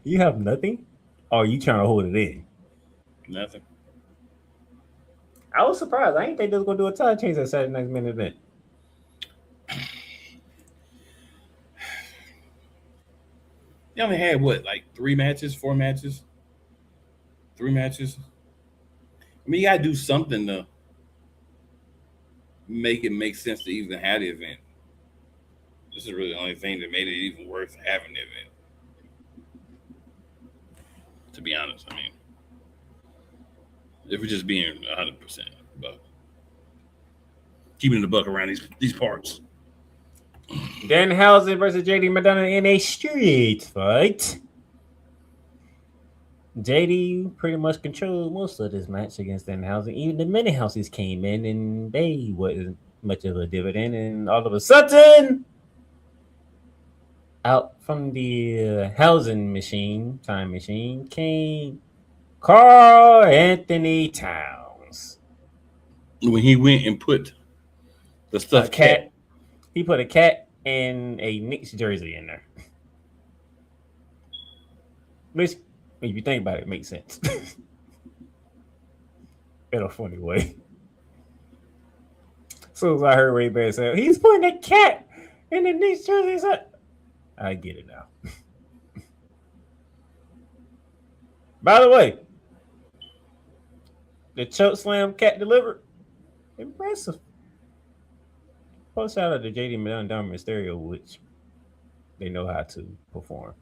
You have nothing? Or are you trying to hold it in? Nothing. I was surprised. I didn't think they was gonna do a title change at Saturday Night's main event. They only had what, like 3 matches, 4 matches, 3 matches. I mean, you gotta do something to make it make sense to even have the event. This is really the only thing that made it even worth having the event. To be honest, I mean, if we're just being 100%, but keeping the buck around these parts. Danhausen versus JD Madonna in a street fight. JD pretty much controlled most of this match against Danhausen. Even the mini houses came in and they wasn't much of a dividend. And all of a sudden, out from the housing machine, time machine, came Carl Anthony Towns. When he went and put the A stuffed cat. He put a cat and a Knicks jersey in there. Which, if you think about it, makes sense. In a funny way. As soon as I heard Ray Bear say, he's putting a cat in the Knicks jersey, I get it now. By the way, the choke slam cat delivered. Impressive. Post shout out to JD Madonna and Dom Mysterio, which they know how to perform.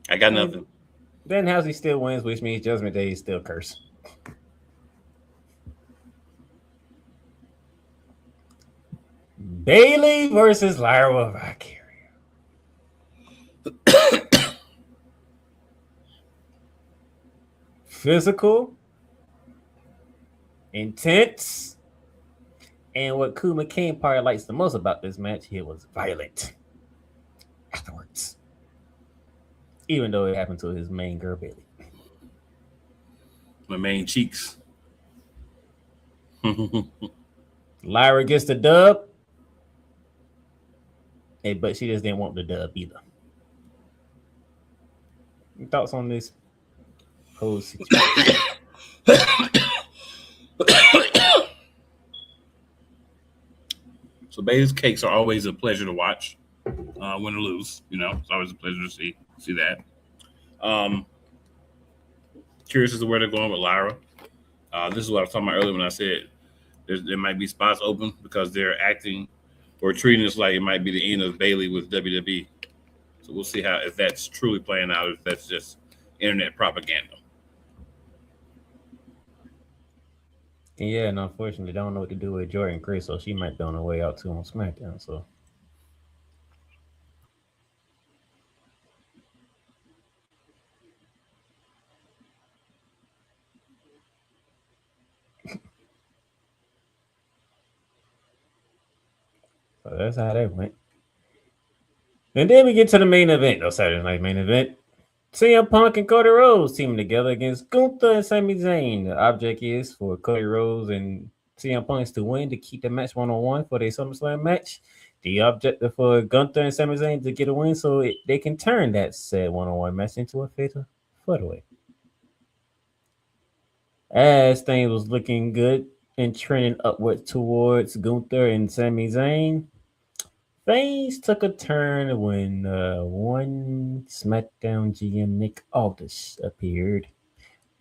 I got nothing. Then Housey still wins, which means Judgment Day is still cursed. Bailey versus Lyra Valkyria. Physical, intense, and what Kuma King probably likes the most about this match, it was violent afterwards. Even though it happened to his main girl, Bailey. My main cheeks. Lyra gets the dub. But she just didn't want the dub either. Your thoughts on this whole situation? So Bailey's cakes are always a pleasure to watch, win or lose. You know, it's always a pleasure to see that. Curious as to where they're going with Lyra. This is what I was talking about earlier when I said there might be spots open because they're acting or treating this like it might be the end of Bailey with WWE. So we'll see if that's truly playing out, or if that's just internet propaganda. Yeah, and unfortunately, don't know what to do with Jordan Chris, so she might be on her way out too on SmackDown. So that's how that went. And then we get to the main event, Saturday night main event. CM Punk and Cody Rhodes teaming together against Gunther and Sami Zayn. The object is for Cody Rhodes and CM Punk to win to keep the match 1-on-1 for their SummerSlam match. The objective for Gunther and Sami Zayn to get a win so they can turn that said 1-on-1 match into a fatal footaway. As things was looking good and trending upward towards Gunther and Sami Zayn, things took a turn when one SmackDown GM Nick Aldis appeared,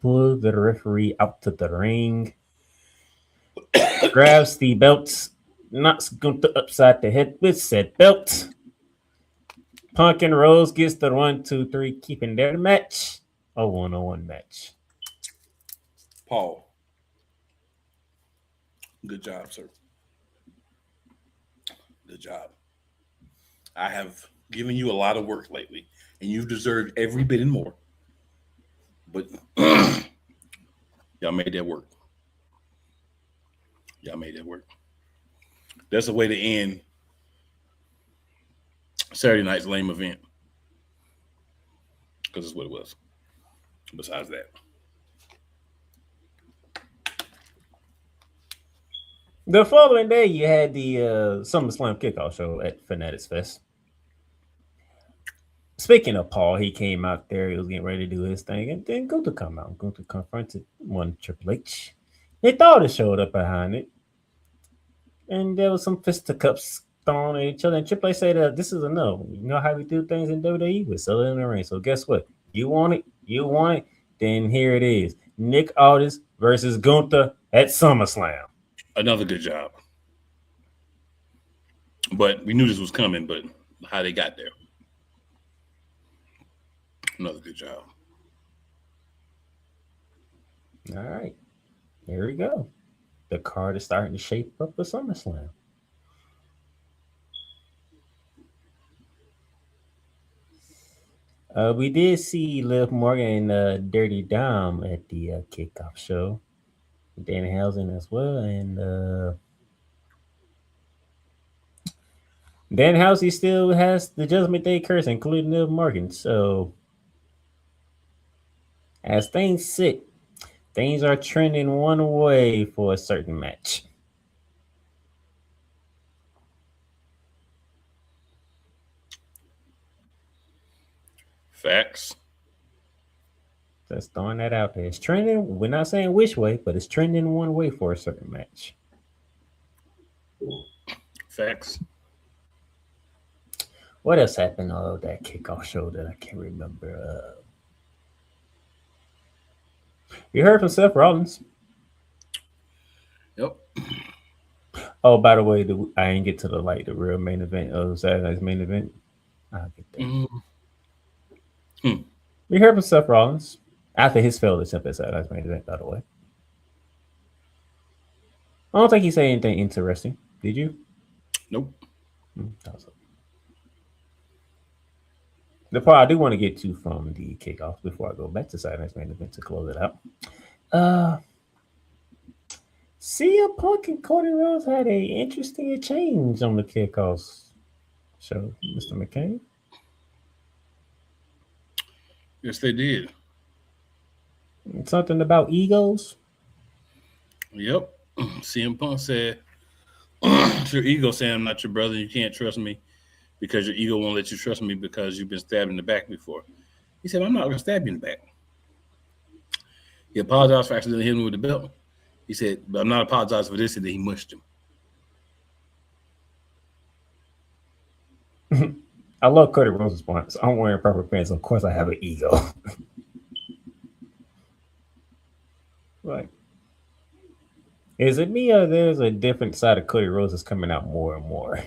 pulled the referee out to the ring, grabs the belts, knocks Gunther upside the head with said belt. Punk and Rose gets the 1, 2, 3, keeping their match a 1-on-1 match. Paul, good job, sir. Good job. I have given you a lot of work lately, and you've deserved every bit and more. But y'all made that work. Y'all made that work. That's a way to end Saturday night's lame event. Because it's what it was. Besides that. The following day, you had the SummerSlam kickoff show at Fanatics Fest. Speaking of Paul, he came out there. He was getting ready to do his thing, and then Gunther come out. Gunther confronted one Triple H. They thought it showed up behind it, and there was some fisticuffs thrown at each other. And Triple H said, "This is a no. You know how we do things in WWE? We sell it in the ring. So guess what? You want it? You want it? Then here it is: Nick Aldis versus Gunther at SummerSlam." Another good job. But we knew this was coming, but how they got there. Another good job. All right. There we go. The card is starting to shape up for SummerSlam. We did see Liv Morgan and Dirty Dom at the kickoff show. Danhausen as well. And Danhausen still has the Judgment Day curse, including Liv Morgan. So, as things sit, things are trending one way for a certain match. Facts. Just throwing that out there. It's trending. We're not saying which way, but it's trending one way for a certain match. Facts. What else happened on that kickoff show that I can't remember? You heard from Seth Rollins. Yep. Oh, by the way, I didn't get to the real main event of Saturday's main event. I'll get there. Mm-hmm. We heard from Seth Rollins after his failed attempt at Saturday's main event, by the way. I don't think he said anything interesting. Did you? Nope. The part I do want to get to from the kickoff before I go back to Saturday's main event to close it out. CM Punk and Cody Rhodes had an interesting exchange on the kickoff show, Mr. McCain. Yes, they did. Something about egos. Yep. CM Punk said, it's your ego saying I'm not your brother. You can't trust me because your ego won't let you trust me because you've been stabbed in the back before. He said, I'm not going to stab you in the back. He apologized for accidentally hitting him with the belt. He said, but I'm not apologizing for this, and then he mushed him. I love Cody Rhodes' response. I'm wearing proper pants. Of course, I have an ego. Like, is it me or there's a different side of Cody Rhodes that's coming out more and more?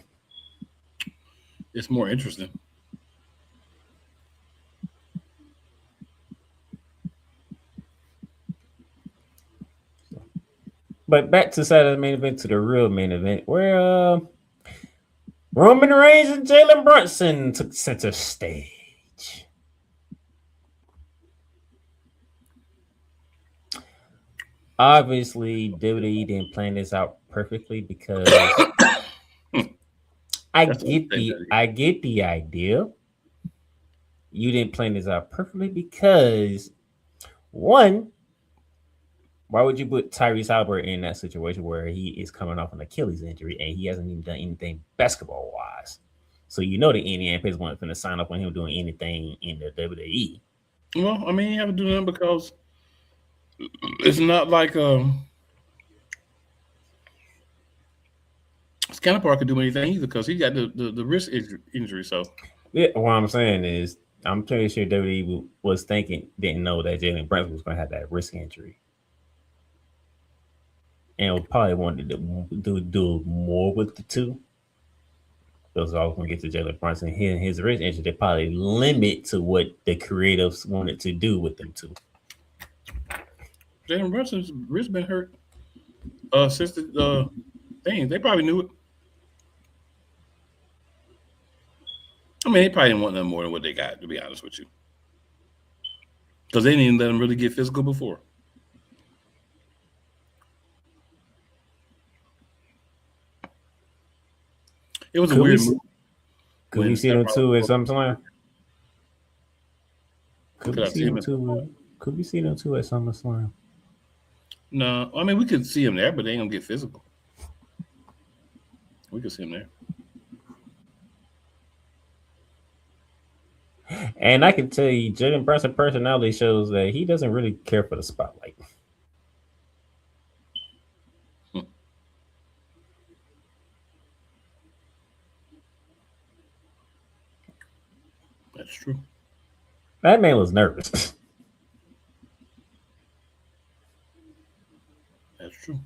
It's more interesting. But back to Saturday's main event, to the real main event, where Roman Reigns and Jalen Brunson took center stage. Obviously, WWE didn't plan this out perfectly because I get the idea. You didn't plan this out perfectly because, one, why would you put Tyrese Halliburton in that situation where he is coming off an Achilles injury and he hasn't even done anything basketball wise? So you know the Indianapolis weren't going to sign up on him doing anything in the WWE. Well, I mean, you have to do that because it's not like Scanner Park could do anything either because he got the wrist injury. So yeah, what I'm saying is, I'm pretty sure WWE was didn't know that Jalen Brunson was going to have that wrist injury. And probably wanted to do more with the two. Those are all going to get to Jalen Brunson. His wrist injury, they probably limit to what the creatives wanted to do with them two. Jalen Brunson's wrist been hurt since the thing. They probably knew it. I mean, they probably didn't want nothing more than what they got, to be honest with you. Because they didn't even let them really get physical before. It was a weird move. Could we see them two at SummerSlam? Could we see them two at SummerSlam? No, I mean, we could see them there, but they ain't going to get physical. We could see them there. And I can tell you, Jalen Brunson personality shows that he doesn't really care for the spotlight. That's true. That man was nervous. That's true.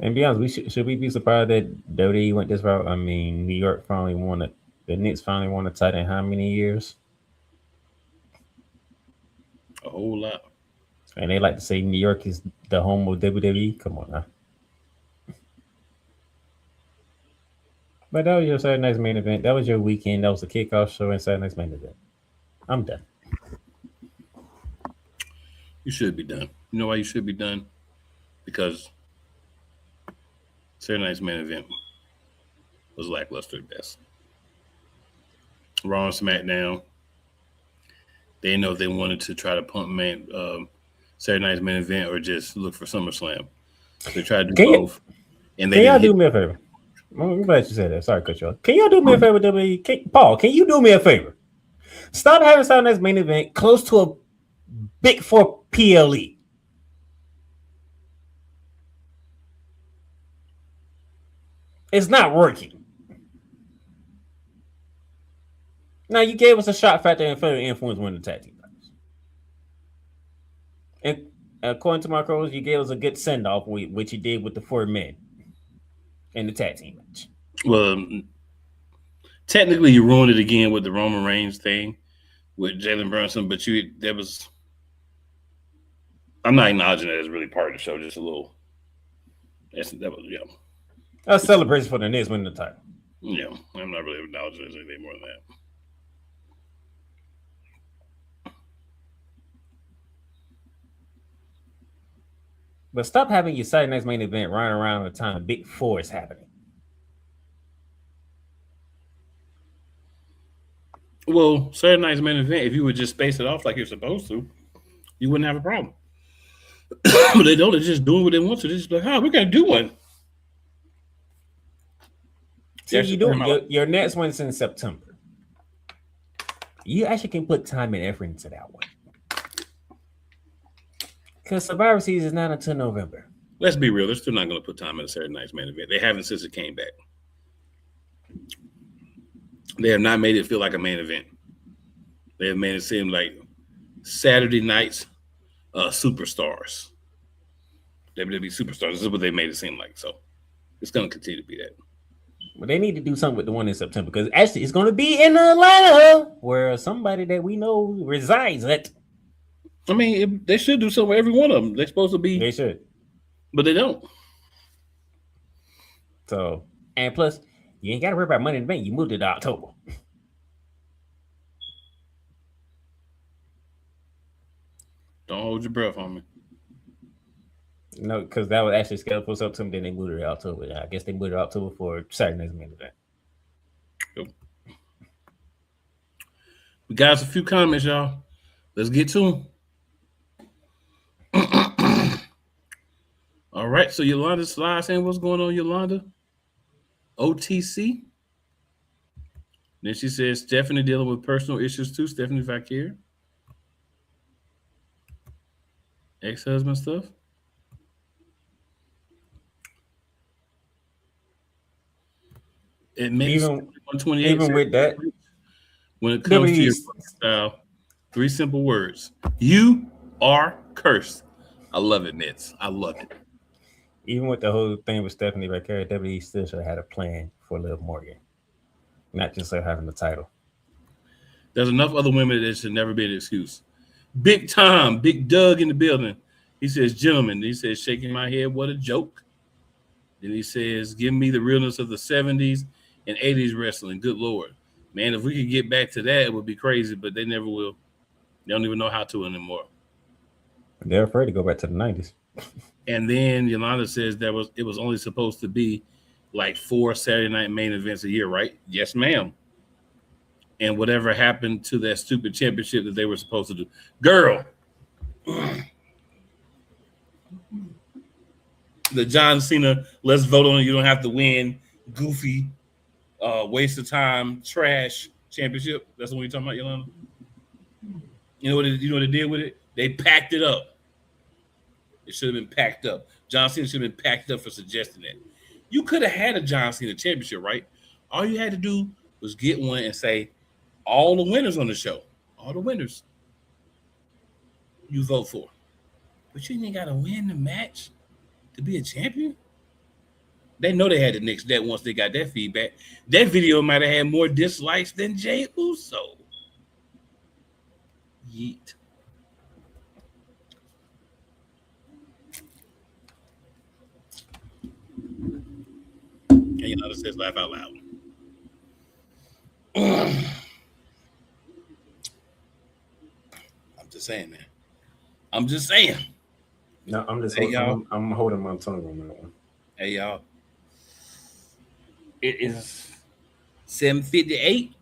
And be honest, should we be surprised that WWE went this route? I mean, New York finally won it. The Knicks finally won a title in how many years? A whole lot. And they like to say New York is the home of WWE. Come on now. But that was your Saturday night's main event. That was your weekend. That was the kickoff show and Saturday night's main event. I'm done. You should be done. You know why you should be done? Because Saturday night's main event was lackluster at best. Raw and SmackDown, they didn't know if they wanted to try to pump Saturday night's main event or just look for SummerSlam. They tried to do both. And can y'all do me a favor? I'm glad you said that. Sorry, cut you off. Can y'all do me a favor, WWE? Paul, can you do me a favor? Stop having Saturday night's main event close to a Big Four PLE. It's not working. Now, you gave us a shot factor and further influence winning the tag team titles. And according to my crows, you gave us a good send-off, which you did with the 4 men in the tag team match. Well, technically, you ruined it again with the Roman Reigns thing with Jalen Brunson, but I'm not acknowledging that as really part of the show, just a little. That was, yeah. A celebration for the Knicks winning the title. Yeah, I'm not really acknowledging there's anything more than that. But stop having your Saturday night's main event running around the time Big Four is happening. Well, Saturday night's main event, if you would just space it off like you're supposed to, you wouldn't have a problem. But they don't. They're just doing what they want to. They're just like, we're going to do one. See, your next one's in September. You actually can put time and effort into that one. Because Survivor Season is not until November. Let's be real. They're still not going to put time in the Saturday night's main event. They haven't since it came back. They have not made it feel like a main event. They have made it seem like Saturday night's superstars. WWE superstars. This is what they made it seem like. So it's going to continue to be that. But they need to do something with the one in September because actually it's going to be in Atlanta where somebody that we know resides at. I mean, they should do something with every one of them. They're supposed to be. They should. But they don't. So, and plus, you ain't got to worry about Money in the Bank. You moved it to October. Don't hold your breath on me. No, because that was actually scheduled for September. Then they moved it to October. I guess they moved it to October for Saturday night's main event. Yep. We got a few comments, y'all. Let's get to them. All right. So Yolanda Sly saying, what's going on, Yolanda? OTC. Then she says, Stephanie dealing with personal issues too. Stephanie Vakir. Ex-husband stuff. It makes even with that, when it comes to your style, 3 simple words. You are cursed. I love it, Nets. I love it. Even with the whole thing with Stephanie Vakir, WWE still should have had a plan for Liv Morgan, not just her having the title. There's enough other women that should never be an excuse. Big Tom, Big Doug in the building. He says, gentlemen. He says, shaking my head, what a joke. Then he says, give me the realness of the 70s and 80s wrestling. Good Lord. Man, if we could get back to that, it would be crazy, but they never will. They don't even know how to anymore. They're afraid to go back to the 90s. And then Yolanda says it was only supposed to be like 4 Saturday night main events a year, right? Yes, ma'am. And whatever happened to that stupid championship that they were supposed to do. Girl. The John Cena, let's vote on it. You don't have to win. goofy, waste of time, trash championship. That's what you're talking about, Yolanda. You know what they did with it? They packed it up. It should have been packed up. John Cena should have been packed up for suggesting that. You could have had a John Cena championship, right? All you had to do was get one and say, all the winners on the show, all the winners, you vote for. But you ain't got to win the match to be a champion. They know they had to nix that once they got that feedback. That video might have had more dislikes than Jey Uso. Yeet. And you know, it says laugh out loud. I'm just saying, man. I'm just saying. No, I'm just Hey, y'all. I'm holding my tongue on that one. Hey, y'all. It is 7:58.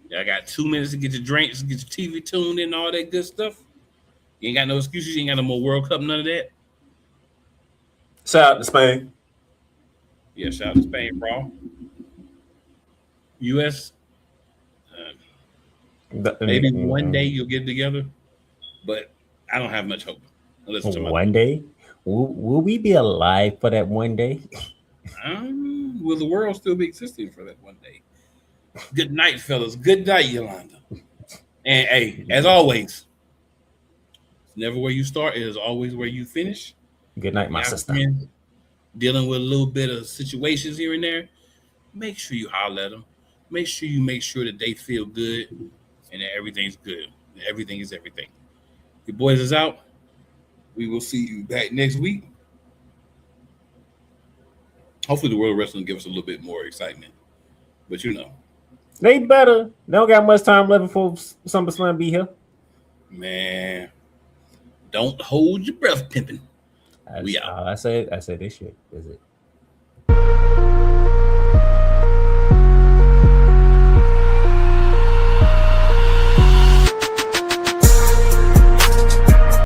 Y'all got 2 minutes to get your drinks, get your TV tuned in, all that good stuff. You ain't got no excuses. You ain't got no more World Cup, none of that. Shout out to Spain. Yeah, shout out to Spain, Raw. U.S. Maybe one day you'll get together, but I don't have much hope. One day? Will we be alive for that one day? Will the world still be existing for that one day? Good night, fellas. Good night, Yolanda. And hey, as always, it's never where you start. It is always where you finish. Good night, my sister. Dealing with a little bit of situations here and there, make sure you holler at them. Make sure that they feel good and that everything's good. Everything is everything. Your boys is out. We will see you back next week. Hopefully the World of Wrestling gives us a little bit more excitement. But you know. They better. They don't got much time left before SummerSlam be here. Man, don't hold your breath, pimping. I said this shit. Is it?